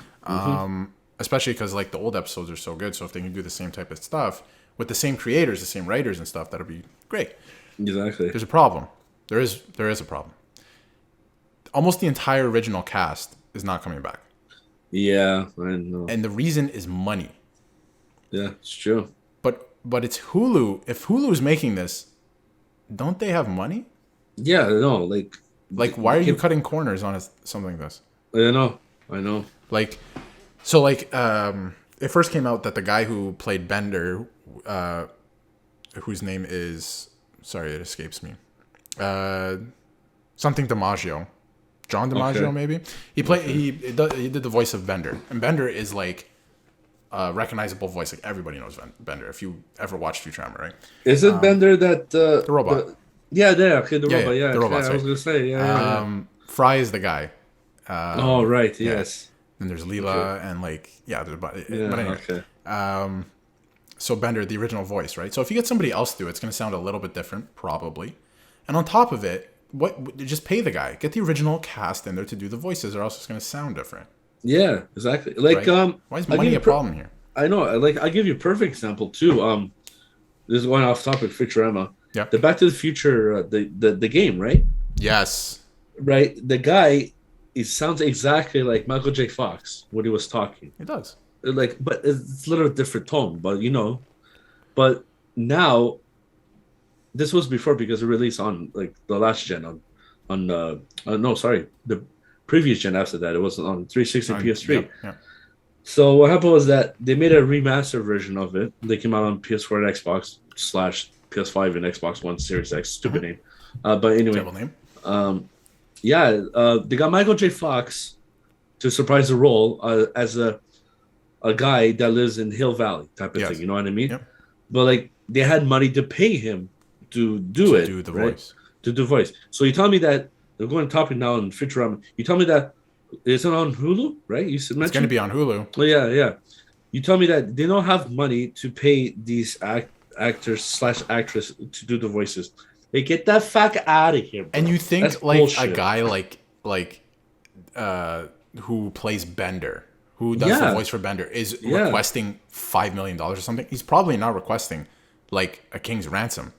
Especially because like the old episodes are so good. So if they can do the same type of stuff with the same creators, the same writers and stuff, that'll be great. Exactly. There's a problem. There is a problem. Almost the entire original cast is not coming back. Yeah, I know. And the reason is money. Yeah, it's true. But it's Hulu. If Hulu is making this, don't they have money? Yeah, no, like why are you cutting corners on something like this? I know. Like, so like, it first came out that the guy who played Bender, whose name is, sorry, it escapes me, something DiMaggio, John DiMaggio, maybe. He did the voice of Bender, and Bender is like a recognizable voice. Like everybody knows Bender if you ever watched Futurama, right? Is it Bender that the robot? robot. Yeah, the robot. I was gonna say, Fry is the guy. Oh right, yes. And there's Leela and like but anyway. Okay. So Bender, the original voice, right? So if you get somebody else to do it, it's going to sound a little bit different, probably. And on top of it, just pay the guy, get the original cast in there to do the voices, or else it's going to sound different. Yeah, exactly. Like, right? Why is money a problem here? I know. Like, I'll give you a perfect example too. This is going off topic, Futurama. Yeah. The Back to the Future, the game, right? Yes. Right. The guy, it sounds exactly like Michael J. Fox when he was talking. It does. Like, but it's a little different tone. But but now, this was before because it released on like the last gen the previous gen after that. It was on 360 PS3. Yeah. So what happened was that they made a remaster version of it. They came out on PS4 and Xbox / PS5 and Xbox One Series X. Stupid name. But anyway. Terrible name. They got Michael J. Fox to surprise the role as a guy that lives in Hill Valley type of thing. You know what I mean? Yep. But like they had money to pay him to do the voice. To do voice. So you tell me that they're going topic now on Futurama. You tell me that it's on Hulu, right? You mentioned it's going to be on Hulu. Oh yeah. You tell me that they don't have money to pay these actors / actress to do the voices. Hey, get that fuck out of here, bro. And you think That's like bullshit. a guy who plays Bender, who does the voice for Bender, is requesting $5 million or something? He's probably not requesting like a king's ransom.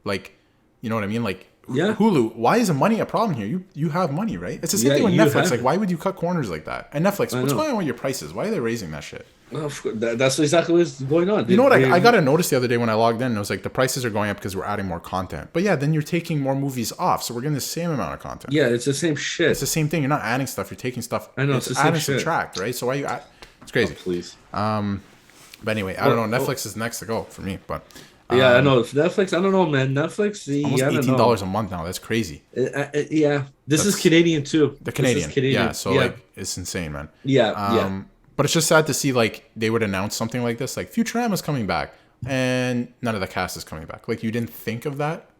Like, you know what I mean? Like Hulu, why is money a problem here? You have money, right? It's the same thing with Netflix. Like, why would you cut corners like that? And Netflix, what's going on with your prices? Why are they raising that shit? Well, that's exactly what's going on. You know what? I got a notice the other day when I logged in. And it was like the prices are going up because we're adding more content. But yeah, then you're taking more movies off, so we're getting the same amount of content. Yeah, it's the same shit. It's the same thing. You're not adding stuff. You're taking stuff. I know. It's add and subtract, right? So why you add? It's crazy. Oh, please. But anyway, I don't know. Netflix is next to go for me. But yeah, I know Netflix. I don't know, man. Netflix. Almost $18 a month now. That's crazy. This is Canadian too. The Canadian. Yeah. So like, it's insane, man. Yeah. But it's just sad to see like they would announce something like this, like Futurama's coming back, and none of the cast is coming back. Like you didn't think of that.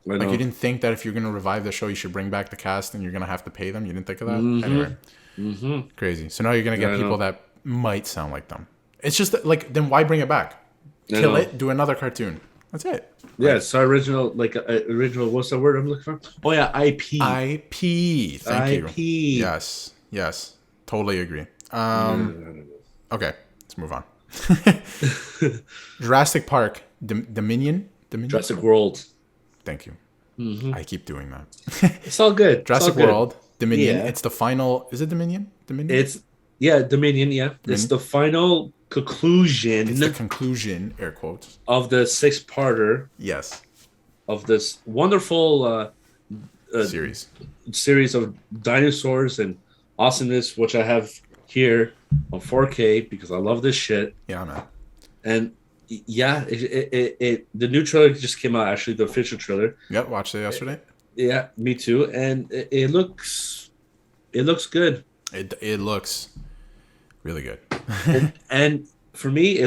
Like you didn't think that if you're gonna revive the show, you should bring back the cast and you're gonna have to pay them. You didn't think of that. Anyway, crazy. So now you're gonna get people that might sound like them. It's just that, like, then why bring it back? Kill it. Do another cartoon. That's it. Yeah, it's original. Like original. What's the word I'm looking for? Oh yeah, IP. IP. Thank you. Yes. Totally agree. Okay, let's move on. Jurassic Park, Dominion. Jurassic World. Thank you. I keep doing that. It's all good. Jurassic World, Dominion. Yeah. It's the final. Is it Dominion? Dominion. Dominion. Yeah, it's the final conclusion. It's the conclusion, air quotes, of the 6-parter. Yes. Of this wonderful series of dinosaurs and awesomeness, which I have here on 4K because I love this shit. Yeah, man. And the new trailer just came out. Actually, the official trailer. Yep, watched it yesterday. Yeah, me too. And it looks good. It looks really good. and for me,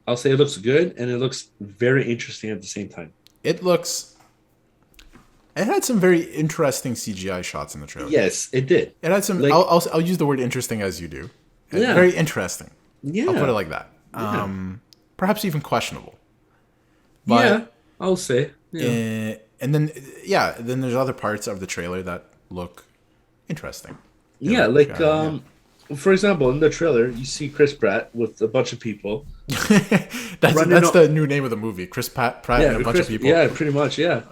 I'll say it looks good, and it looks very interesting at the same time. It had some very interesting CGI shots in the trailer. Yes, it did. It had some. Like, I'll use the word interesting as you do. Yeah. Very interesting. Yeah. I'll put it like that. Perhaps even questionable. But, yeah, I'll say. Yeah. And then there's other parts of the trailer that look interesting. for example, in the trailer, you see Chris Pratt with a bunch of people. that's the new name of the movie. Chris Pratt and a bunch of people. Yeah, pretty much, yeah.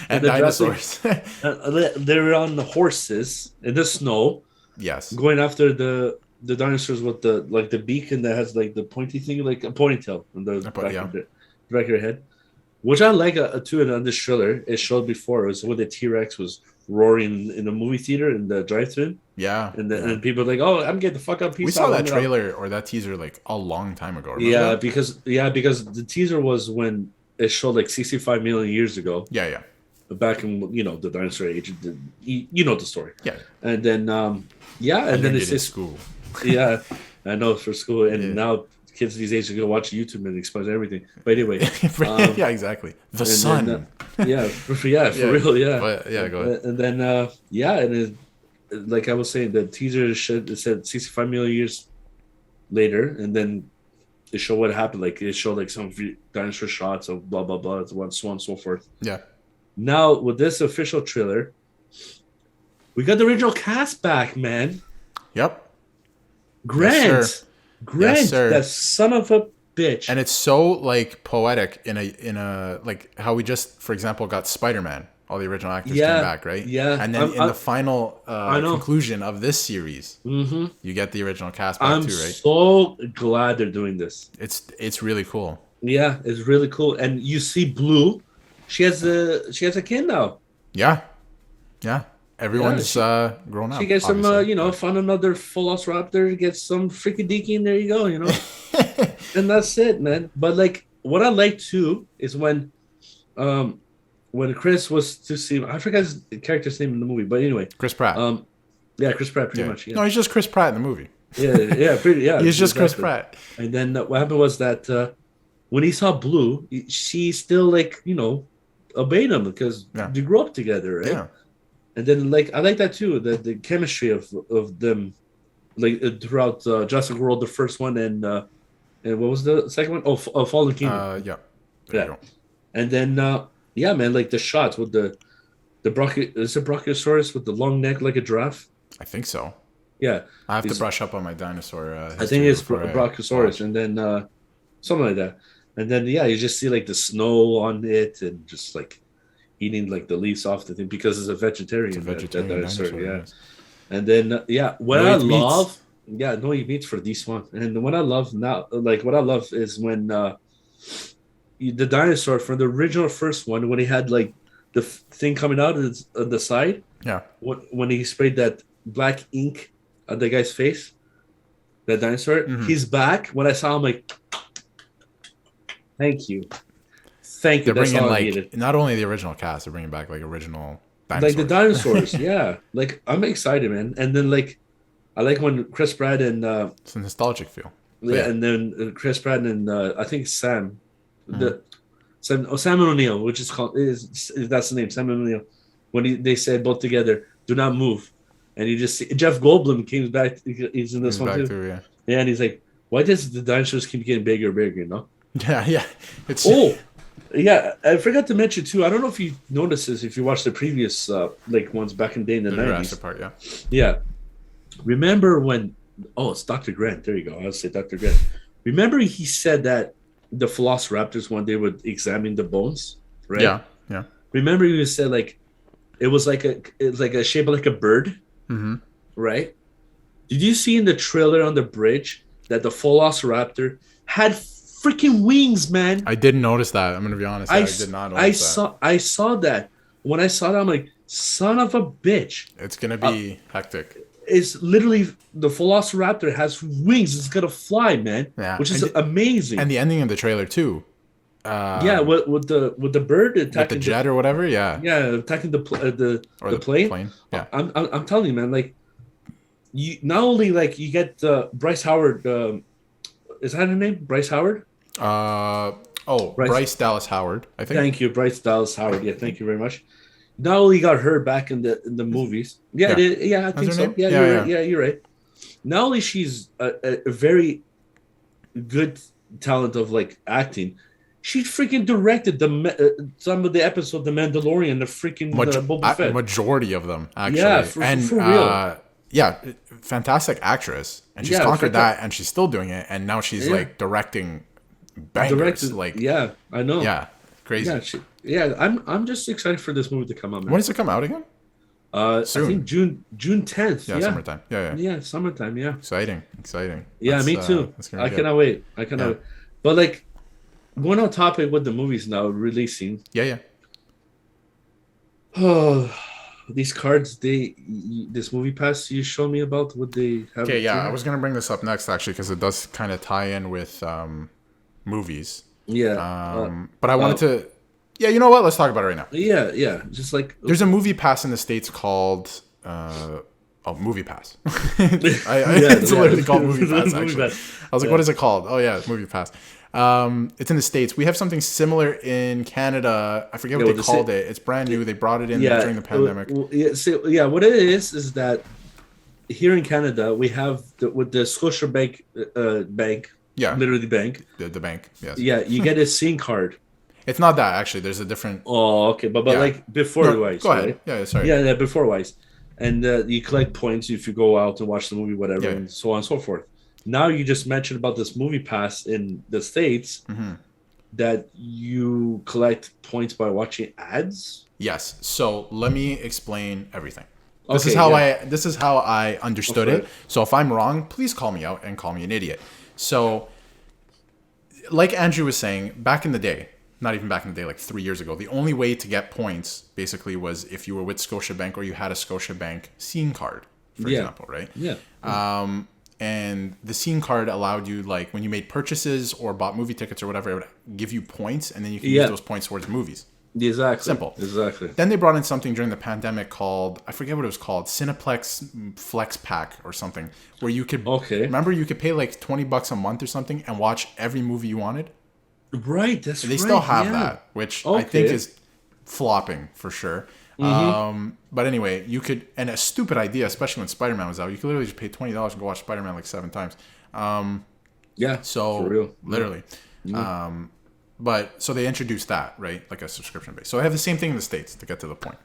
And dinosaurs. They're on the horses in the snow. Yes. Going after the dinosaurs with the beak and that has like the pointy thing, like a ponytail on the back of your head. Which I like too in this trailer. It showed before. It was when the T-Rex was roaring in the movie theater in the drive-thru. Yeah. And people are like, "Oh, I'm getting the fuck up." We saw that trailer or that teaser like a long time ago. Yeah, because the teaser was when it showed like 65 million years ago. Yeah. Back in the dinosaur age, you know the story. Yeah. And then and then it says school. Yeah, I know for school, and now kids these days are gonna watch YouTube and explain everything. But anyway, yeah, exactly. The sun. Then, for real, yeah. But, yeah, go ahead. And then and it, like I was saying, the teaser said 65 million years later, and then it showed what happened. Like it showed like some dinosaur shots of blah blah blah, so on and so forth. Yeah. Now with this official trailer, we got the original cast back, man. Yep. Grant, yes, sir. That son of a bitch. And it's so like poetic in a like how we just, for example, got Spider-Man. All the original actors came back, right? Yeah. And then in the final conclusion of this series, you get the original cast back too, right? I'm so glad they're doing this. It's really cool. Yeah, it's really cool. And you see Blue, she has a kid now. Yeah. Everyone's grown up. She gets some, found another Velociraptor, gets some freaking deaky, and there you go, and that's it, man. But like, what I like too is when Chris was to see, I forgot his character's name in the movie, but anyway, Chris Pratt. Chris Pratt, pretty much. Yeah. No, he's just Chris Pratt in the movie. Yeah. He's just Chris Pratt. And then what happened was that when he saw Blue, she still like obeyed him because they grew up together, right? Yeah. And then, like, I like that too, the chemistry of them, like throughout Jurassic World, the first one, and what was the second one? Oh, Fallen Kingdom. Yeah. There you go. And then, man, like the shots with the Brachiosaurus with the long neck like a giraffe. I think so. Yeah. I have to brush up on my dinosaur. I think it's Brachiosaurus, and then something like that. And then, you just see like the snow on it, and just like eating like the leaves off the thing because it's a vegetarian. Dinosaur, yeah. Yes. And then no eat meats for this one. And what I love now, like what I love is when the dinosaur from the original first one, when he had like the thing coming out on the side. Yeah. When he sprayed that black ink on the guy's face, that dinosaur, he's back. When I saw him, like, thank you. They're bringing like not only the original cast, they're bringing back like original dinosaurs. Like the dinosaurs, yeah. Like I'm excited, man. And then like I like when Chris Pratt and it's a nostalgic feel. Yeah, and then Chris Pratt and I think Sam O'Neill, which is called that's the name, Sam O'Neill. When they said both together, "Do not move," and you just see Jeff Goldblum came back. He's in this one too. Yeah, and he's like, "Why does the dinosaurs keep getting bigger and bigger?" Yeah. It's Yeah, I forgot to mention too. I don't know if you noticed this if you watched the previous like ones back in the 90s. Jurassic part, yeah. Yeah. Remember when? Oh, it's Dr. Grant. There you go. I'll say Dr. Grant. Remember he said that the Velociraptors one day would examine the bones, right? Yeah. Remember he said like it was like a shape like a bird, right? Did you see in the trailer on the bridge that the Velociraptor had freaking wings, man? I didn't notice that. I'm gonna be honest. I did not notice that. I saw that. When I saw that, I'm like, son of a bitch. It's gonna be hectic. It's literally the Velociraptor has wings. It's gonna fly, man. Yeah. Which is amazing. And the ending of the trailer too. With the bird attacking with the jet or whatever. Yeah. Yeah, attacking the plane. Yeah. I'm telling you, man. Like, you not only like you get Bryce Howard. Is that her name? Bryce Howard? Bryce Dallas Howard, I think. Thank you, Bryce Dallas Howard. Yeah, thank you very much. Not only got her back in the movies. Yeah, I think so. Yeah, you're right. Not only she's a very good talent of like acting, she freaking directed some of the episodes of The Mandalorian, the freaking Boba Fett. Majority of them, actually. Yeah, for real. fantastic actress, and she's Yeah, conquered that, and she's still doing it, and now she's like directing bangers. I know. Yeah, crazy. I'm just excited for this movie to come out, man. When does it come out again? Soon. I think June 10th. Yeah, summertime. Yeah, summertime. Yeah. Exciting. Yeah, me too. I cannot wait. Wait. But like, going on topic with the movies now releasing. Yeah. Oh, these cards. This MoviePass you showed me about. What they have? Okay, yeah, I was gonna bring this up next actually because it does kind of tie in with movies. Yeah. But I wanted to. Yeah, you know what? Let's talk about it right now. Yeah. Just like there's a MoviePass in the States called MoviePass. It's literally called MoviePass. Actually, I was like, what is it called? Oh yeah, MoviePass. It's in the States. We have something similar in Canada. I forget what they called it. It's brand new. They brought it in during the pandemic. What it is that here in Canada we have with the Scotiabank bank. Yeah, literally bank. The bank. Yes. Yeah, you get a SIM card. It's not that actually. There's a different. Oh, okay, but like before wise. Go ahead. Right? Yeah, sorry. Yeah, before wise, and you collect points if you go out and watch the movie, whatever, and so on and so forth. Now you just mentioned about this MoviePass in the States that you collect points by watching ads. Yes. So let me explain everything. This is how I understood it. So if I'm wrong, please call me out and call me an idiot. So, like Andrew was saying, back in the day. Not even back in the day, like 3 years ago. The only way to get points basically was if you were with Scotiabank or you had a Scotiabank scene card, for example, right? Yeah. And the scene card allowed you, like, when you made purchases or bought movie tickets or whatever, it would give you points, and then you can use those points towards movies. Exactly. Simple. Exactly. Then they brought in something during the pandemic called, I forget what it was called, Cineplex Flex Pack or something, where you could, remember you could pay like $20 a month or something and watch every movie you wanted? Right, that's they still have that, which I think is flopping for sure. But anyway, you could, and a stupid idea, especially when Spider-Man was out, you could literally just pay $20 and go watch Spider-Man like 7 times. So for real. Literally. But so they introduced that, right? Like a subscription base. So I have the same thing in the States to get to the point.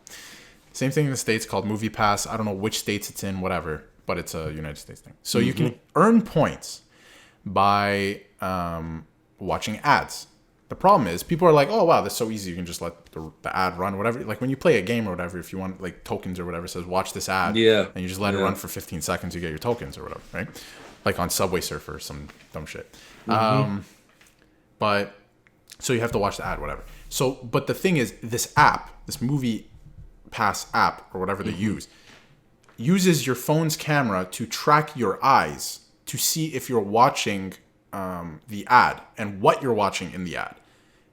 Same thing in the States called MoviePass. I don't know which states it's in, whatever, but it's a United States thing. So you can earn points by watching ads. The problem is people are like, oh wow, that's so easy, you can just let the ad run, whatever. Like when you play a game or whatever, if you want like tokens or whatever, it says watch this ad, and you just let it run for 15 seconds, you get your tokens or whatever, right? Like on Subway Surfer or some dumb shit. But so you have to watch the ad, whatever. So but the thing is, this app, this MoviePass app or whatever they use, uses your phone's camera to track your eyes to see if you're watching the ad and what you're watching in the ad.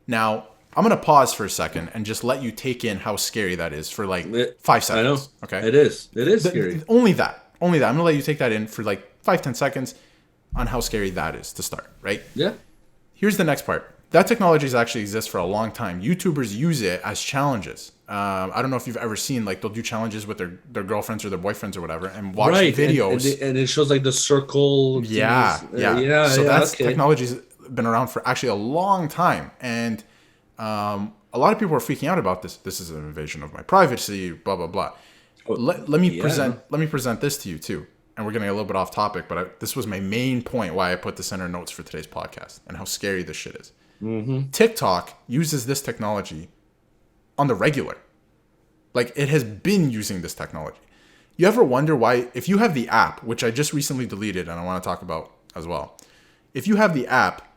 Now, I'm going to pause for a second and just let you take in how scary that is for like 5 seconds. I know. Okay. It is scary. Only that. I'm going to let you take that in for like 5-10 seconds on how scary that is to start, right? Yeah. Here's the next part. That technology has actually exists for a long time. YouTubers use it as challenges. I don't know if you've ever seen, like, they'll do challenges with their girlfriends or their boyfriends or whatever and watch videos. And it shows, like, the circle. Yeah. So that's technology's been around for actually a long time. And a lot of people are freaking out about this. This is an invasion of my privacy, blah, blah, blah. Let me present this to you, too. And we're getting a little bit off topic, but this was my main point why I put this in our notes for today's podcast and how scary this shit is. TikTok uses this technology on the regular. Like, it has been using this technology. You ever wonder why, if you have the app, which I just recently deleted and I want to talk about as well. If you have the app,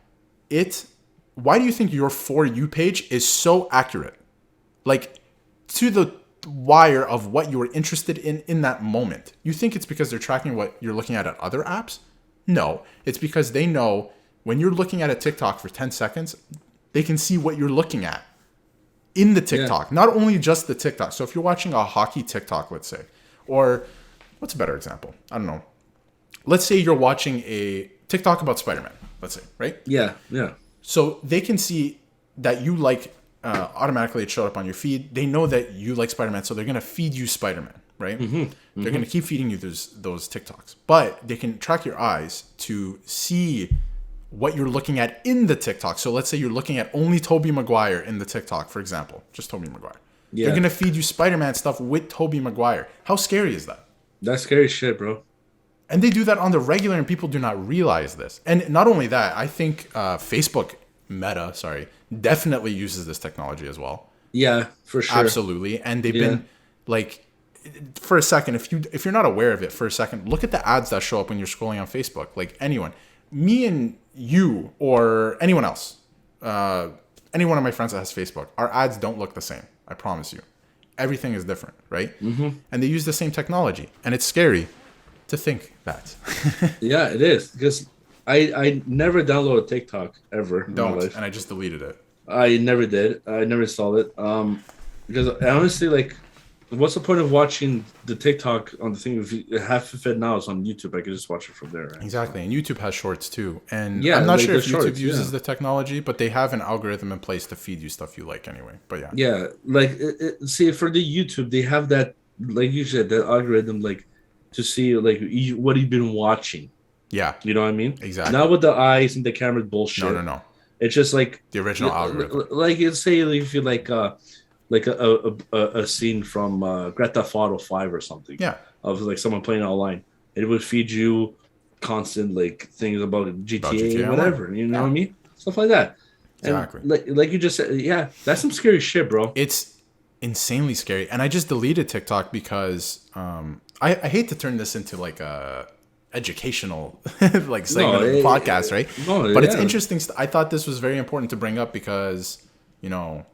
why do you think your For You page is so accurate? Like, to the wire of what you were interested in that moment. You think it's because they're tracking what you're looking at other apps? No, it's because they know when you're looking at a TikTok for 10 seconds, they can see what you're looking at in the TikTok, not only just the TikTok. So if you're watching a hockey TikTok, let's say, or what's a better example? I don't know. Let's say you're watching a TikTok about Spider-Man, let's say, right? Yeah. So they can see that you like, automatically it showed up on your feed. They know that you like Spider-Man, so they're going to feed you Spider-Man, right? They're going to keep feeding you those TikToks. But they can track your eyes to see what you're looking at in the TikTok. So let's say you're looking at only Tobey Maguire in the TikTok, for example. Just Tobey Maguire. Yeah. They're going to feed you Spider-Man stuff with Tobey Maguire. How scary is that? That's scary shit, bro. And they do that on the regular, and people do not realize this. And not only that, I think Facebook Meta, definitely uses this technology as well. Yeah, for sure. Absolutely. And they've been like, for a second, if you're not aware of it, for a second, look at the ads that show up when you're scrolling on Facebook. Like anyone, me and you, or anyone else, any one of my friends that has Facebook, our ads don't look the same. I promise you. Everything is different, right? Mm-hmm. And they use the same technology, and it's scary to think that. Yeah, it is, because I never downloaded TikTok ever in my life. And I just deleted it. I never did. I never installed it. Because I honestly, like, what's the point of watching the TikTok on the thing? If half of it now is on YouTube, I could just watch it from there. Right? Exactly, and YouTube has shorts too. And yeah, I'm not like sure if YouTube shorts, uses the technology, but they have an algorithm in place to feed you stuff you like anyway. But yeah. Yeah, like see, for the YouTube, they have that, like you said, that algorithm, like to see like what you've been watching. Yeah, you know what I mean. Exactly. Not with the eyes and the camera bullshit. No. It's just like the original algorithm. Like you say, if you like a scene from Grand Theft Auto 5 or something. Yeah. Of like someone playing online. It would feed you constant like things about GTA and whatever. You know what I mean? Stuff like that. Exactly. And like you just said, yeah, that's some scary shit, bro. It's insanely scary. And I just deleted TikTok because I hate to turn this into like a educational like segment of the podcast, right? No, but it's interesting. I thought this was very important to bring up because, you know,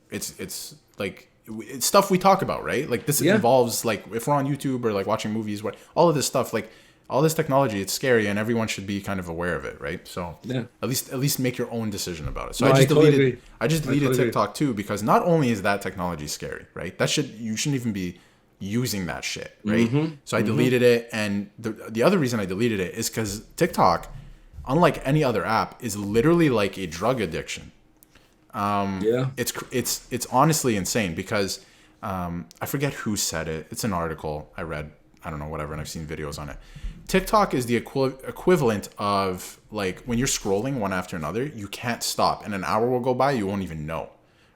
it's like it's stuff we talk about, right? Like this involves like if we're on YouTube or like watching movies, what all of this stuff, like all this technology, it's scary and everyone should be kind of aware of it, right? So at least make your own decision about it. So I just deleted TikTok too because not only is that technology scary, right? You shouldn't even be using that shit, right? Mm-hmm. So I deleted it, and the other reason I deleted it is because TikTok, unlike any other app, is literally like a drug addiction. It's honestly insane because I forget who said it. It's an article I read. I don't know, whatever, and I've seen videos on it. TikTok is the equivalent of like when you're scrolling one after another, you can't stop, and an hour will go by, you won't even know,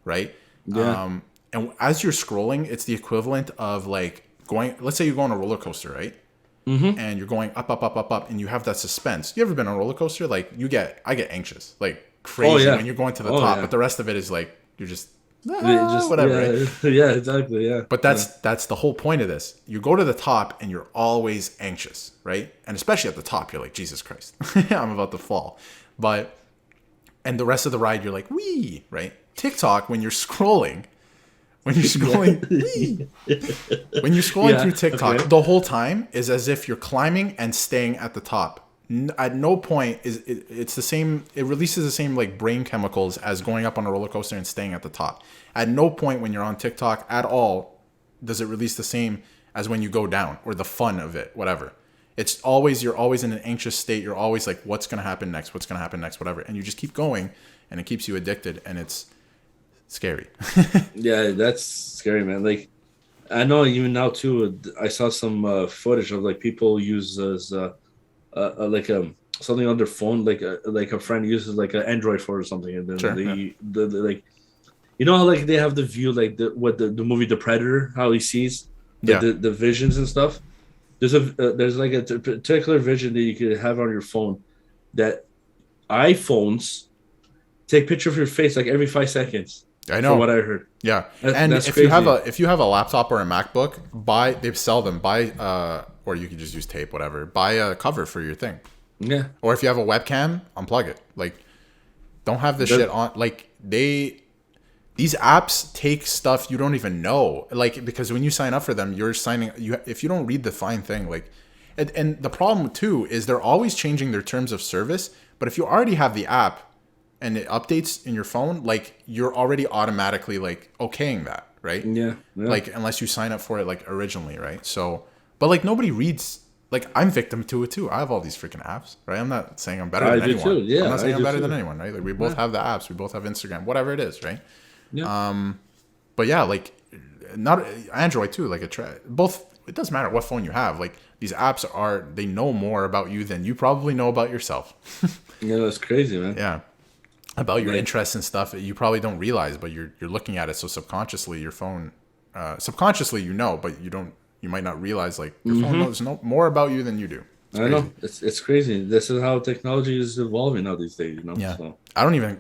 right? Yeah. And as you're scrolling, it's the equivalent of like let's say you go on a roller coaster, right? Mm-hmm. And you're going up, and you have that suspense. You ever been on a roller coaster? Like I get anxious, like crazy when you're going to the top, but the rest of it is like you're just whatever. Yeah, right? Yeah, exactly. Yeah. But that's the whole point of this. You go to the top and you're always anxious, right? And especially at the top, you're like, Jesus Christ, I'm about to fall. And the rest of the ride, you're like, wee, right? TikTok, when you're scrolling through TikTok, the whole time is as if you're climbing and staying at the top. At no point it's the same. It releases the same like brain chemicals as going up on a roller coaster and staying at the top. At no point when you're on TikTok at all does it release the same as when you go down, or the fun of it, whatever. You're always in an anxious state. You're always like, what's gonna happen next? What's gonna happen next? Whatever, and you just keep going, and it keeps you addicted, and it's scary. Yeah, that's scary, man. Like, I know even now too. I saw some footage of like people use as like something on their phone, like a friend uses like an Android phone or something, and then the like, you know how like they have the view like the movie The Predator, how he sees the visions and stuff. There's like a particular vision that you could have on your phone that iPhones take picture of your face like every 5 seconds. I know. From what I heard. Yeah. And if crazy. you have a laptop or a MacBook, they sell them. Or you can just use tape, whatever. Buy a cover for your thing. Yeah. Or if you have a webcam, unplug it. Like, don't have this shit on. Like, these apps take stuff you don't even know. Like, because when you sign up for them, if you don't read the fine thing, like, and the problem too is they're always changing their terms of service. But if you already have the app and it updates in your phone, like, you're already automatically like okaying that, right? Yeah. Like, unless you sign up for it like originally, right? So, but like nobody reads. Like, I'm victim to it too. I have all these freaking apps, right? I'm not saying I'm better than anyone. Too. Yeah, I'm not saying I'm better than anyone, right? Like, we both have the apps. We both have Instagram, whatever it is, right? Yeah. But yeah, like, not Android too. Like, both. It doesn't matter what phone you have. Like, these apps they know more about you than you probably know about yourself. Yeah, that's crazy, man. Yeah. About your interests and stuff that you probably don't realize, but you're looking at it. So subconsciously, your phone, subconsciously, you know, but you don't you might not realize like your phone knows more about you than you do. I know. It's crazy. This is how technology is evolving now these days, you know? Yeah. So. I don't even...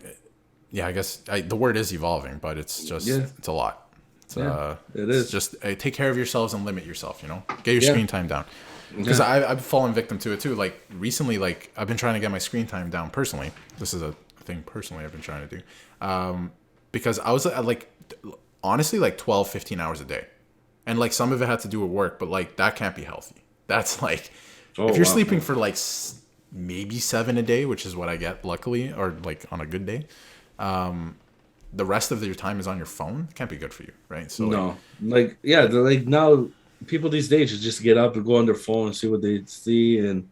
Yeah, I guess the word is evolving, but it's just... It's a lot. It is. It's just take care of yourselves and limit yourself, you know? Get your screen time down. Because I've fallen victim to it too. Like recently, like I've been trying to get my screen time down personally. This is a thing personally I've been trying to do. Because I was at like, honestly, like 12, 15 hours a day. And like some of it had to do with work, but like that can't be healthy. That's like... if you're sleeping for like maybe 7 a day, which is what I get luckily, or like on a good day, the rest of your time is on your phone. It can't be good for you, right? So like now people these days just get up and go on their phone and see what they see and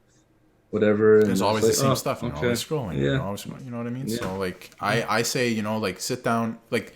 whatever. And there's always like, the same stuff. You're always scrolling. Yeah. You know what I mean? Yeah. So like I say, you know, like sit down, like.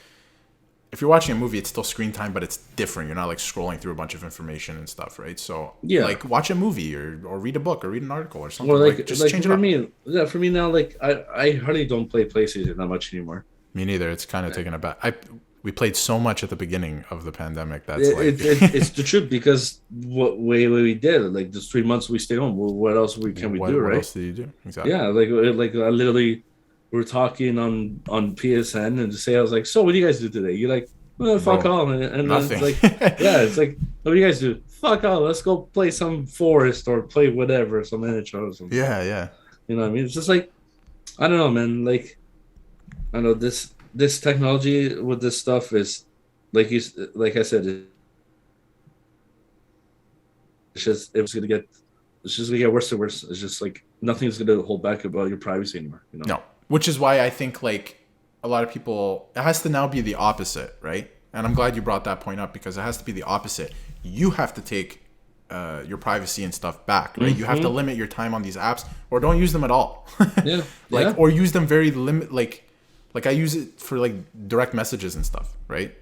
If you're watching a movie, it's still screen time, but it's different. You're not like scrolling through a bunch of information and stuff, right? So like watch a movie or read a book or read an article or something. Or like just like change for it up. me, for me now, like I hardly don't play PlayStation that much anymore. Me neither. It's kind of taken a back. We played so much at the beginning of the pandemic. That's it's the truth because what we did like those 3 months we stayed home. Well, what else can we do, right? What else did you do? Exactly. Yeah, like I literally we were talking on PSN and to say I was like, so what do you guys do today? You're like. Well, fuck all, and nothing. It's like, it's like, what do you guys do? Fuck all, let's go play some forest or play whatever, some miniature or something. Yeah. You know what I mean? It's just like, I don't know, man. Like, I know this technology with this stuff is, like I said, it's just gonna get worse and worse. It's just like nothing's gonna hold back about your privacy anymore. You know? No, which is why I think like. A lot of people, it has to now be the opposite, right? And I'm glad you brought that point up because it has to be the opposite. You have to take your privacy and stuff back, right? You have to limit your time on these apps or don't use them at all. Or use them very like I use it for like direct messages and stuff, right?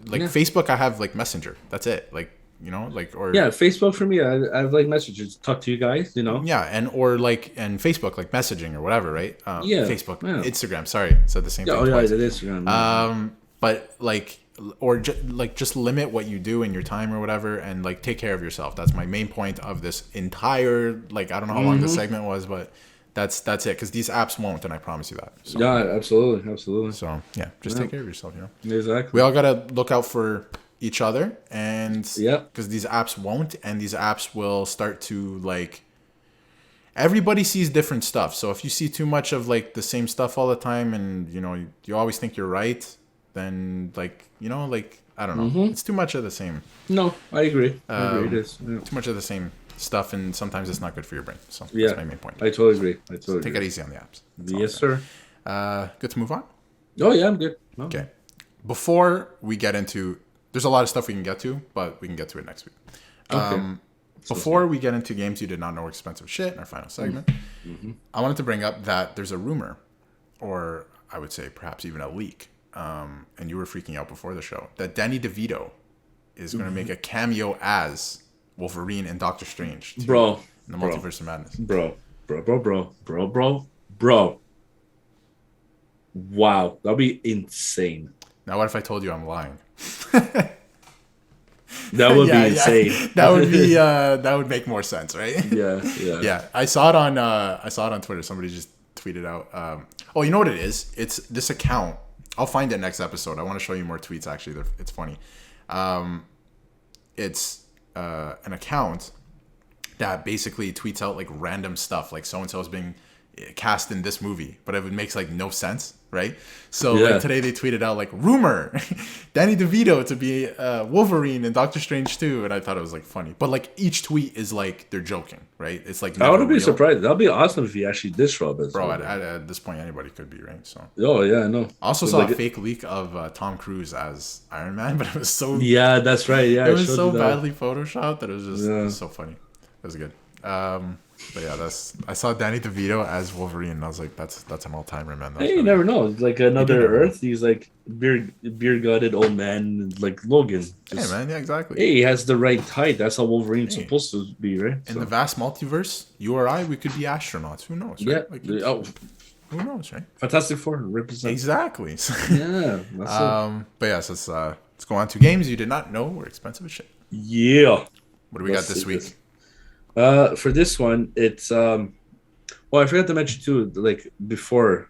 Like Facebook, I have like Messenger. That's it. Like, you know, like, or Facebook for me, I have like messages, talk to you guys, you know. Yeah, and Facebook, like messaging or whatever, right? Facebook, Instagram. Sorry, said the same thing. It's Instagram. But like, or just limit what you do in your time or whatever, and like take care of yourself. That's my main point of this entire like I don't know how long this segment was, but that's it because these apps won't, and I promise you that. So, absolutely. So just take care of yourself. You know, exactly. We all gotta look out for each other and because these apps won't, and these apps will start to like everybody sees different stuff. So if you see too much of like the same stuff all the time and you know you always think you're right, then like you know like I don't know, it's too much of the same. No, I agree. It is too much of the same stuff, and sometimes it's not good for your brain. So that's my main point. I totally agree. Take it easy on the apps. Yes, sir. Good to move on. Oh yeah, I'm good. Okay. Before we get into there's a lot of stuff we can get to, but we can get to it next week. Before we get into games you did not know were expensive shit in our final segment, I wanted to bring up that there's a rumor, or I would say perhaps even a leak, and you were freaking out before the show, that Danny DeVito is going to make a cameo as Wolverine and Doctor Strange. In the Multiverse of Madness. Bro. Wow, that'd be insane. Now, what if I told you I'm lying? That would be insane. That would be that would make more sense, right? Yeah. I saw it on Twitter. Somebody just tweeted out. Oh, you know what it is? It's this account. I'll find it next episode. I want to show you more tweets. Actually, it's funny. It's an account that basically tweets out like random stuff, like so and so is being cast in this movie, but it makes like no sense, right? So like today they tweeted out like rumor Danny DeVito to be Wolverine and Doctor Strange 2, and I thought it was like funny, but like each tweet is like they're joking, right? It's like I wouldn't be surprised. That'd be awesome if he actually did show up as bro. At this point, anybody could be, right? So I know. I also saw a fake leak of Tom Cruise as Iron Man, but it was so that's right. Yeah, it was so badly photoshopped that it was just it was so funny. It was good. But yeah, I saw Danny DeVito as Wolverine, and I was like, that's an all timer, man. Hey, you never know. Like another Earth, he's like beard gutted old man, like Logan. Hey man, yeah, exactly. Hey, he has the right height. That's how Wolverine's supposed to be, right? In the vast multiverse, you or I, we could be astronauts. Who knows? Right? Yeah. Who knows, right? Fantastic Four represent. Exactly. Yeah. But yes, let's go on to games you did not know were expensive as shit. Yeah. What do we got this week? For this one, it's well, I forgot to mention too, like before.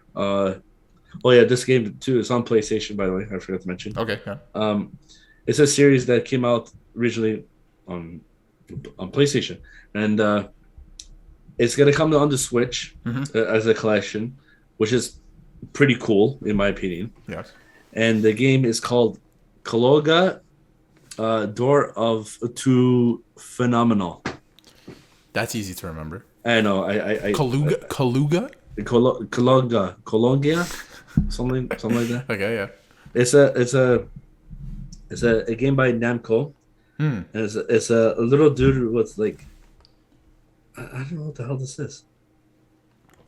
This game too is on PlayStation, by the way. I forgot to mention. Okay. Yeah. It's a series that came out originally on PlayStation, and it's gonna come on the Switch as a collection, which is pretty cool in my opinion. Yes. And the game is called Kaloga, Door to Phenomenal. That's easy to remember. I know. Kaluga? Colombia, something like that. Okay, yeah. It's a game by Namco. And it's a little dude with like, I don't know what the hell this is.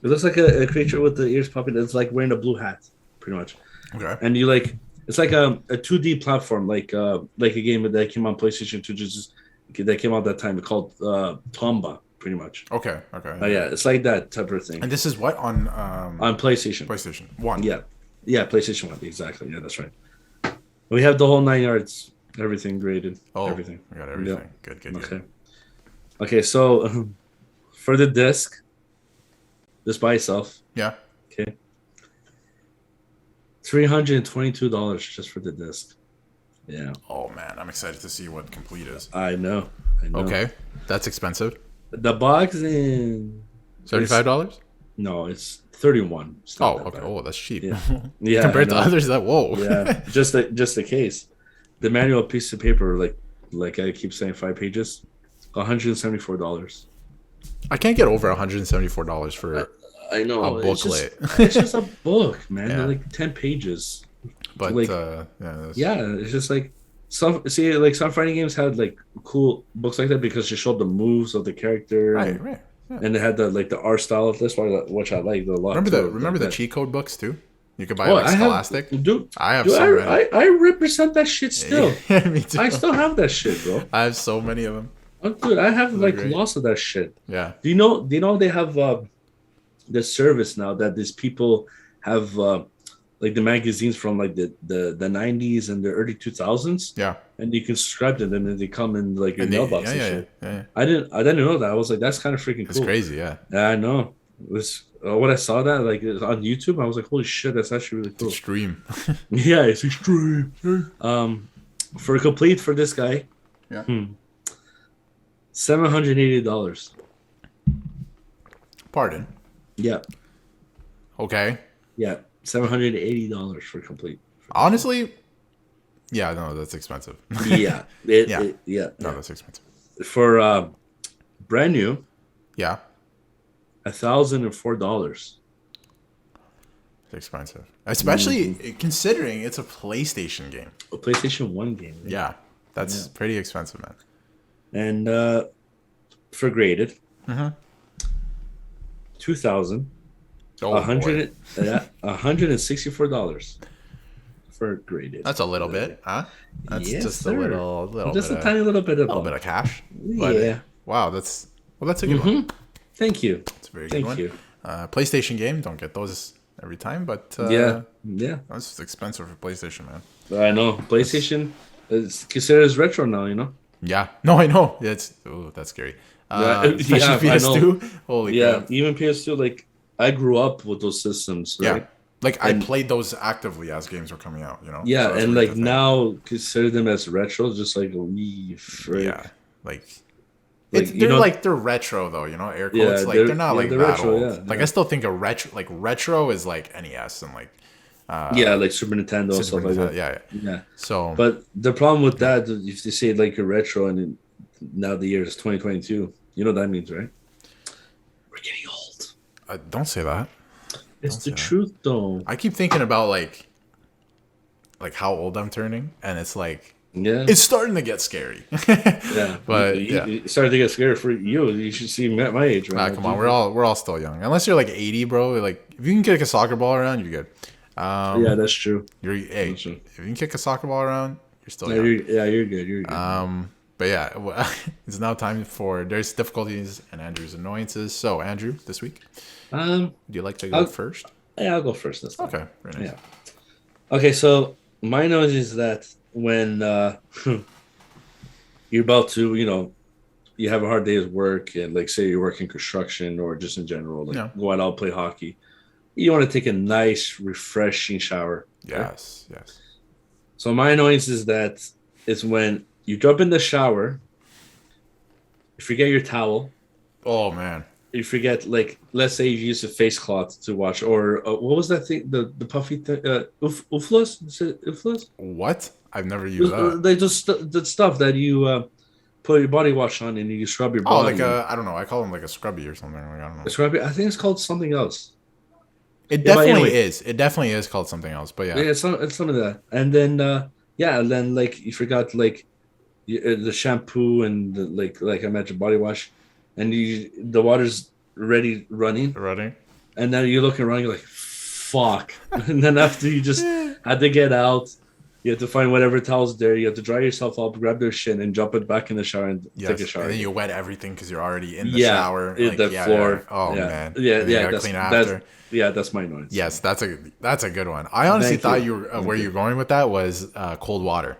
It looks like a creature with the ears popping. It's like wearing a blue hat, pretty much. Okay. And you like, it's like a 2D platform, like a game that came on PlayStation 2, that came out that time, called Tomba, pretty much. Okay. Yeah, it's like that type of thing. And this is what on PlayStation? PlayStation 1. Yeah, PlayStation 1. Exactly. Yeah, that's right. We have the whole 9 yards, everything graded. Oh, everything. We got everything. Yeah. Good. Okay. So for the disc, just by itself. Yeah. Okay. $322 just for the disc. Yeah. Oh man, I'm excited to see what complete is. I know. Okay, that's expensive. The box in $75? No, it's 31. It's not that Okay. bad. Oh, that's cheap. Yeah. Compared to others, that whoa. Yeah. Just the case. The manual piece of paper, like I keep saying, 5 pages, $174. I can't get over $174 for I know a booklet. It's just a book, man. Yeah. They're like 10 pages. But like, it's just like some fighting games had like cool books like that because they showed the moves of the character, right. Yeah. And they had the art style of this one, which I liked a lot. Remember the cheat code books too? You could buy Scholastic. I have so many. I represent that shit still. Yeah, me too. I still have that shit, bro. I have so many of them. Oh, dude, I have lots of that shit. Yeah. Do you know they have the service now that these people have like the magazines from like the 90s and the early 2000s. Yeah. And you can subscribe to them and they come in like your mailbox and shit. Yeah. I didn't know that. I was like, that's kind of freaking cool. It's crazy, yeah. Yeah, I know. It was when I saw that like on YouTube, I was like, holy shit, that's actually really cool. It's extreme. Yeah, it's extreme. For a complete for this guy. Yeah. $780. Pardon. Yeah. Okay. Yeah. $780 for complete. Honestly, yeah, no, that's expensive. Yeah. No, that's expensive. For brand new. Yeah. $1,004. It's expensive. Especially considering it's a PlayStation game. A PlayStation 1 game. Right? Yeah. That's pretty expensive, man. And for graded. $2,000. $164 for graded. That's a little bit, huh? That's just a little just bit a tiny little bit of cash. But wow, that's a good one. Thank you. It's a very good one. PlayStation game, don't get those every time, but yeah, that's just expensive for PlayStation, man. I know PlayStation is considered as retro now, you know. Yeah, no, I know. That's scary. Especially PS2. Holy crap. Even PS2. Like I grew up with those systems. Right? Yeah, like I played those actively as games were coming out. You know. Yeah, so and like now consider them as retro, just like yeah, they're retro though. You know, air quotes. Yeah, they're not like that retro, old. I still think a retro is like NES and like. Like Super Nintendo and stuff like that. Yeah. So, but the problem with that, if you say like a retro, and now the year is 2022, you know what that means, right? We're getting old. Don't say that. It's the truth, though. I keep thinking about like how old I'm turning, and it's like, it's starting to get scary. Yeah, but it's starting to get scary for you. You should see me at my age, right? Come on, we're all still young. Unless you're like 80, bro. Like if you can kick a soccer ball around, you're good. Yeah, that's true. If you can kick a soccer ball around, you're still young. You're good. You're good. But yeah, it's now time for Darius' difficulties and Andrew's annoyances. So Andrew, this week, would you like to go first? Yeah, I'll go first this time. Okay, very nice. Yeah. Okay, so my annoyance is that when you're about to, you have a hard day at work, and like say you're working construction or just in general, like go out play hockey. You want to take a nice, refreshing shower. Yes, right? Yes. So my annoyance is when you jump in the shower, you forget your towel. Oh man. You forget, like, let's say you use a face cloth to wash, or what was that thing? The puffy thing? Ooflas? Is it ooflas? What? I've never used that. They just the stuff that you put your body wash on and you scrub your body. Oh, like I don't know. I call them like a scrubby or something. Like, I don't know. A scrubby? I think it's called something else. It definitely is. It definitely is called something else. But yeah, it's some of that. And then and then like you forgot like the shampoo and the, like I mentioned body wash, and the water's running, and then you're looking around, you're like, fuck. And then after you just had to get out, you have to find whatever towel's there, you have to dry yourself up, grab their shit and jump it back in the shower and take a shower. And then you wet everything because you're already in the shower, like, the floor. Oh man, clean after. That's my noise. Yes, that's a good one. I honestly thought you were where you're going with that was cold water,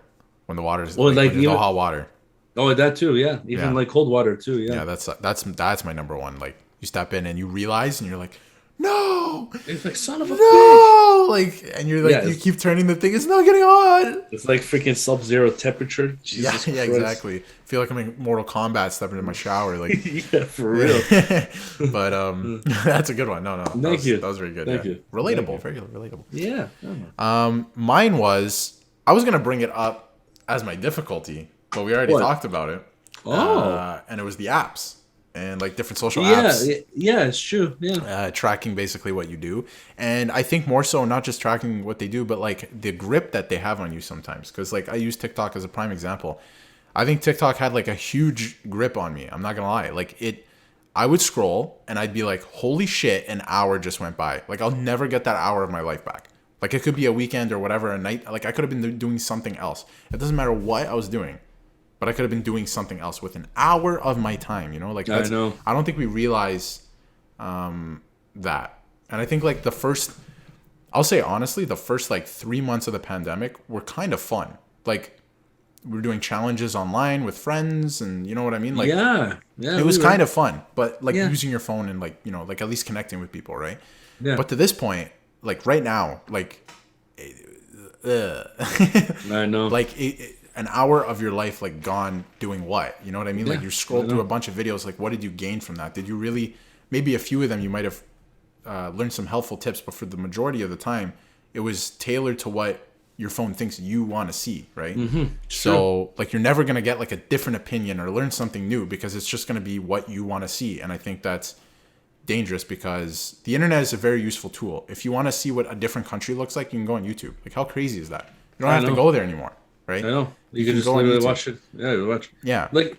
when the water's when there's no hot water. Oh, that too, even like cold water too, yeah. That's my number one. Like, you step in and you realize, and you're like, no, it's like, son of a bitch. Like, and you're like, you keep turning the thing, it's not getting hot. It's like freaking sub-zero temperature. Jesus Christ. Exactly. I feel like I'm in Mortal Kombat stepping in my shower, like. Yeah, for real. But that's a good one. No, Thank you. That was very good. Thank you. Relatable, very relatable. Yeah. Mine was, I was gonna bring it up as my difficulty, but we already talked about it. And it was the apps. And like different social apps. Yeah, it's true. Yeah. Tracking basically what you do. And I think more so not just tracking what they do, but like the grip that they have on you sometimes. Because like I use TikTok as a prime example. I think TikTok had like a huge grip on me. I'm not going to lie. Like I would scroll and I'd be like, holy shit, an hour just went by. Like, I'll never get that hour of my life back. Like, it could be a weekend or whatever, a night. Like, I could have been doing something else. It doesn't matter what I was doing. But I could have been doing something else with an hour of my time, you know? Like, I know. I don't think we realize that. And I think, like, I'll say honestly, the first, like, 3 months of the pandemic were kind of fun. Like, we were doing challenges online with friends, and you know what I mean? Like, yeah. It was kind of fun. But, like, using your phone and, like, you know, like, at least connecting with people, right? Yeah. But to this point, like, right now, like, I know. Like, an hour of your life, like, gone doing what? You know what I mean? Like, you scrolled through a bunch of videos. Like, what did you gain from that? Did you really, maybe a few of them you might have learned some helpful tips, but for the majority of the time, it was tailored to what your phone thinks you want to see, right? Mm-hmm. So, like, you're never going to get, like, a different opinion or learn something new because it's just going to be what you want to see. And I think that's dangerous because the internet is a very useful tool. If you want to see what a different country looks like, you can go on YouTube. Like, how crazy is that? You don't have to go there anymore. Right? I know. You can just literally watch it. Yeah, you watch. Yeah. Like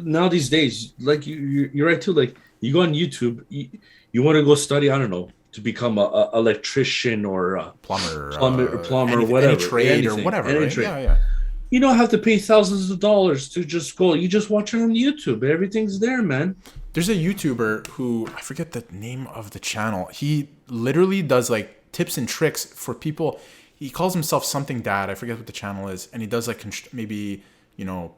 now these days, like you're right too. Like, you go on YouTube, you want to go study, I don't know, to become a electrician or a plumber, whatever, any trade or whatever. Right? Trade. Yeah. You don't have to pay thousands of dollars to just go. You just watch it on YouTube. Everything's there, man. There's a YouTuber who, I forget the name of the channel. He literally does like tips and tricks for people. He calls himself something dad. I forget what the channel is. And he does like maybe, you know,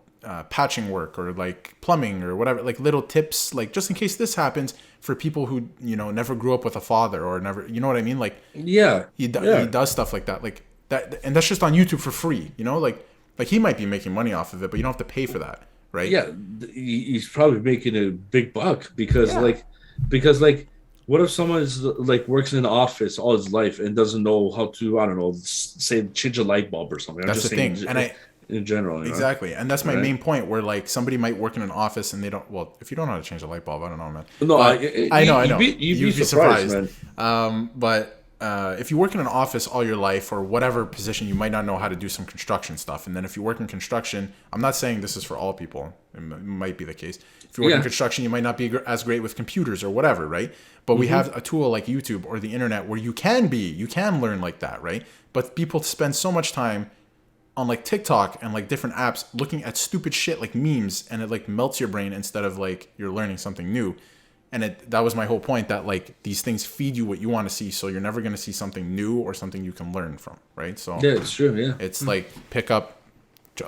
patching work or like plumbing or whatever, like little tips, like just in case this happens for people who, you know, never grew up with a father or never, you know what I mean? Like, he does stuff like that. Like that. And that's just on YouTube for free, you know, like he might be making money off of it, but you don't have to pay for that. Right. Yeah. He's probably making a big buck because what if someone is like works in an office all his life and doesn't know how to, I don't know, say change a light bulb or something? That's the thing. And in general, exactly. And that's my main point where like somebody might work in an office and they don't, well, if you don't know how to change a light bulb, I don't know, man. No, I know. You'd be surprised, man. But if you work in an office all your life or whatever position, you might not know how to do some construction stuff. And then if you work in construction, I'm not saying this is for all people. It might be the case. If you work in construction, you might not be as great with computers or whatever, right? But we have a tool like YouTube or the internet where you can learn like that, right? But people spend so much time on like TikTok and like different apps looking at stupid shit like memes, and it like melts your brain instead of like you're learning something new. And that was my whole point, that like these things feed you what you want to see, so you're never going to see something new or something you can learn from, right? So yeah, it's true. Yeah, it's like pick up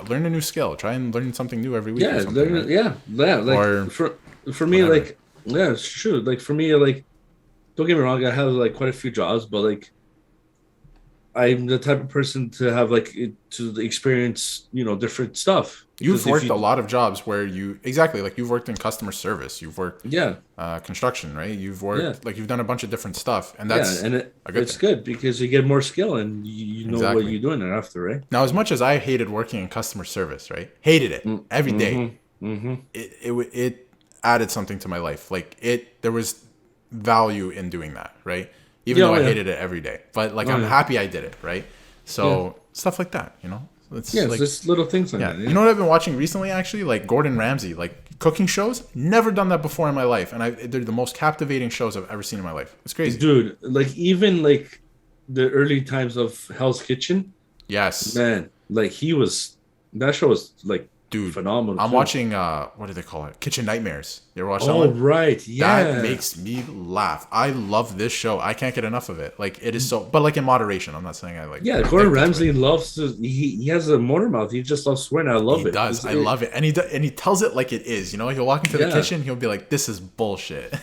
learn a new skill. Try and learn something new every week. Yeah, or something, right? yeah. Like Or for me, whatever. like it's true. Like for me, like don't get me wrong, I have like quite a few jobs, but like I'm the type of person to have like to experience, different stuff. You've Because if worked a lot of jobs where you've worked in customer service. You've worked Yeah, construction, right? You've worked you've done a bunch of different stuff, and that's and a good it's thing. good because you get more skill and you know Exactly. what you're doing after, right? Now, as much as I hated working in customer service, right? Hated it every day. Mm-hmm. It added something to my life. Like there was value in doing that, right? Even though I hated it every day, but like I'm happy I did it, right? So stuff like that, It's Yeah, it's like, just little things like that. Yeah. You know what I've been watching recently? Actually, like Gordon Ramsay, like cooking shows. Never done that before in my life, and they're the most captivating shows I've ever seen in my life. It's crazy, Dude, like even like the early times of Hell's Kitchen, Yes, man, like that show was like phenomenal. I'm too. watching what do they call it? Kitchen Nightmares. You ever watch that Oh one? right, yeah. That makes me laugh. I love this show. I can't get enough of it. Like it is so, but like in moderation. I'm not saying I like. Yeah, Gordon Ramsay loves to. He has a motor mouth. He just loves swearing. I love it. He does. I love it, and he tells it like it is. He'll walk into the kitchen. He'll be like, "This is bullshit."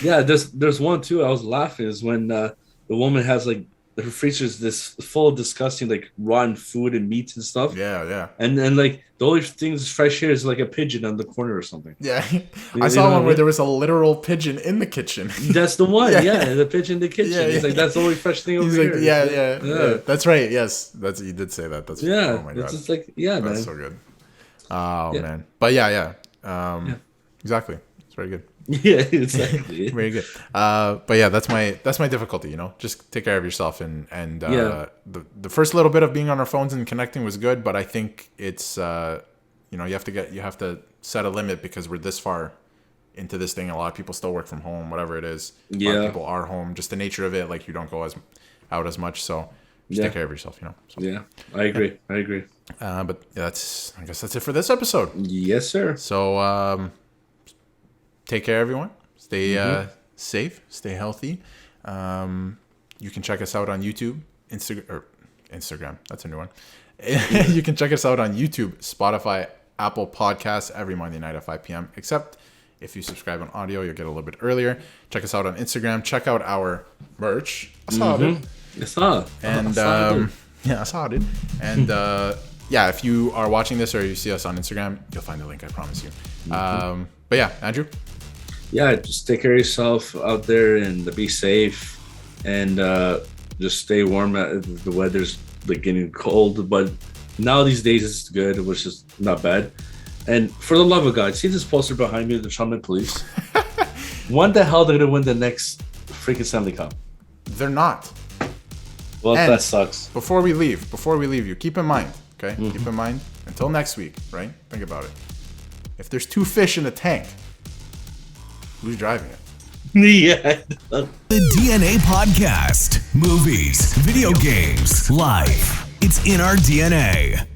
Yeah, there's one too. I was laughing is when the woman has like her freezer's this full of disgusting like rotten food and meats and stuff. Yeah. And like the only thing that's fresh here is like a pigeon on the corner or something. Yeah, I saw one where there was a literal pigeon in the kitchen. That's the one. Yeah, the pigeon in the kitchen. Yeah, He's like, that's the only fresh thing over here. Yeah. That's right. Yes, you did say that. That's yeah. Oh my god, it's just like man. That's so good. Oh man, but yeah. Exactly. It's very good. Yeah, exactly. Very good. But yeah, that's my difficulty. Just take care of yourself, and the first little bit of being on our phones and connecting was good, but I think it's you have to set a limit because we're this far into this thing. A lot of people still work from home, whatever it is. A lot of people are home. Just the nature of it, like you don't go out as much, so just take care of yourself. So, yeah, I agree. But I guess that's it for this episode. Yes, sir. So take care, everyone. Stay safe. Stay healthy. You can check us out on YouTube, Instagram. That's a new one. You can check us out on YouTube, Spotify, Apple Podcasts every Monday night at 5 p.m. Except if you subscribe on audio, you'll get a little bit earlier. Check us out on Instagram. Check out our merch. I saw it. And I saw it. And if you are watching this or you see us on Instagram, you'll find the link. I promise you. But yeah, Andrew. Yeah, just take care of yourself out there and be safe, and just stay warm. The weather's like getting cold, but now these days it's good, which is not bad. And for the love of God, see this poster behind me, the Charlotte Police? When the hell they're gonna win the next freaking Stanley Cup? They're not. Well, And that sucks. Before we leave you, keep in mind, okay? Keep in mind, until next week, right? Think about it. If there's 2 fish in a tank, who's driving it? Yeah. The DnA Podcast. Movies, video games, life. It's in our DNA.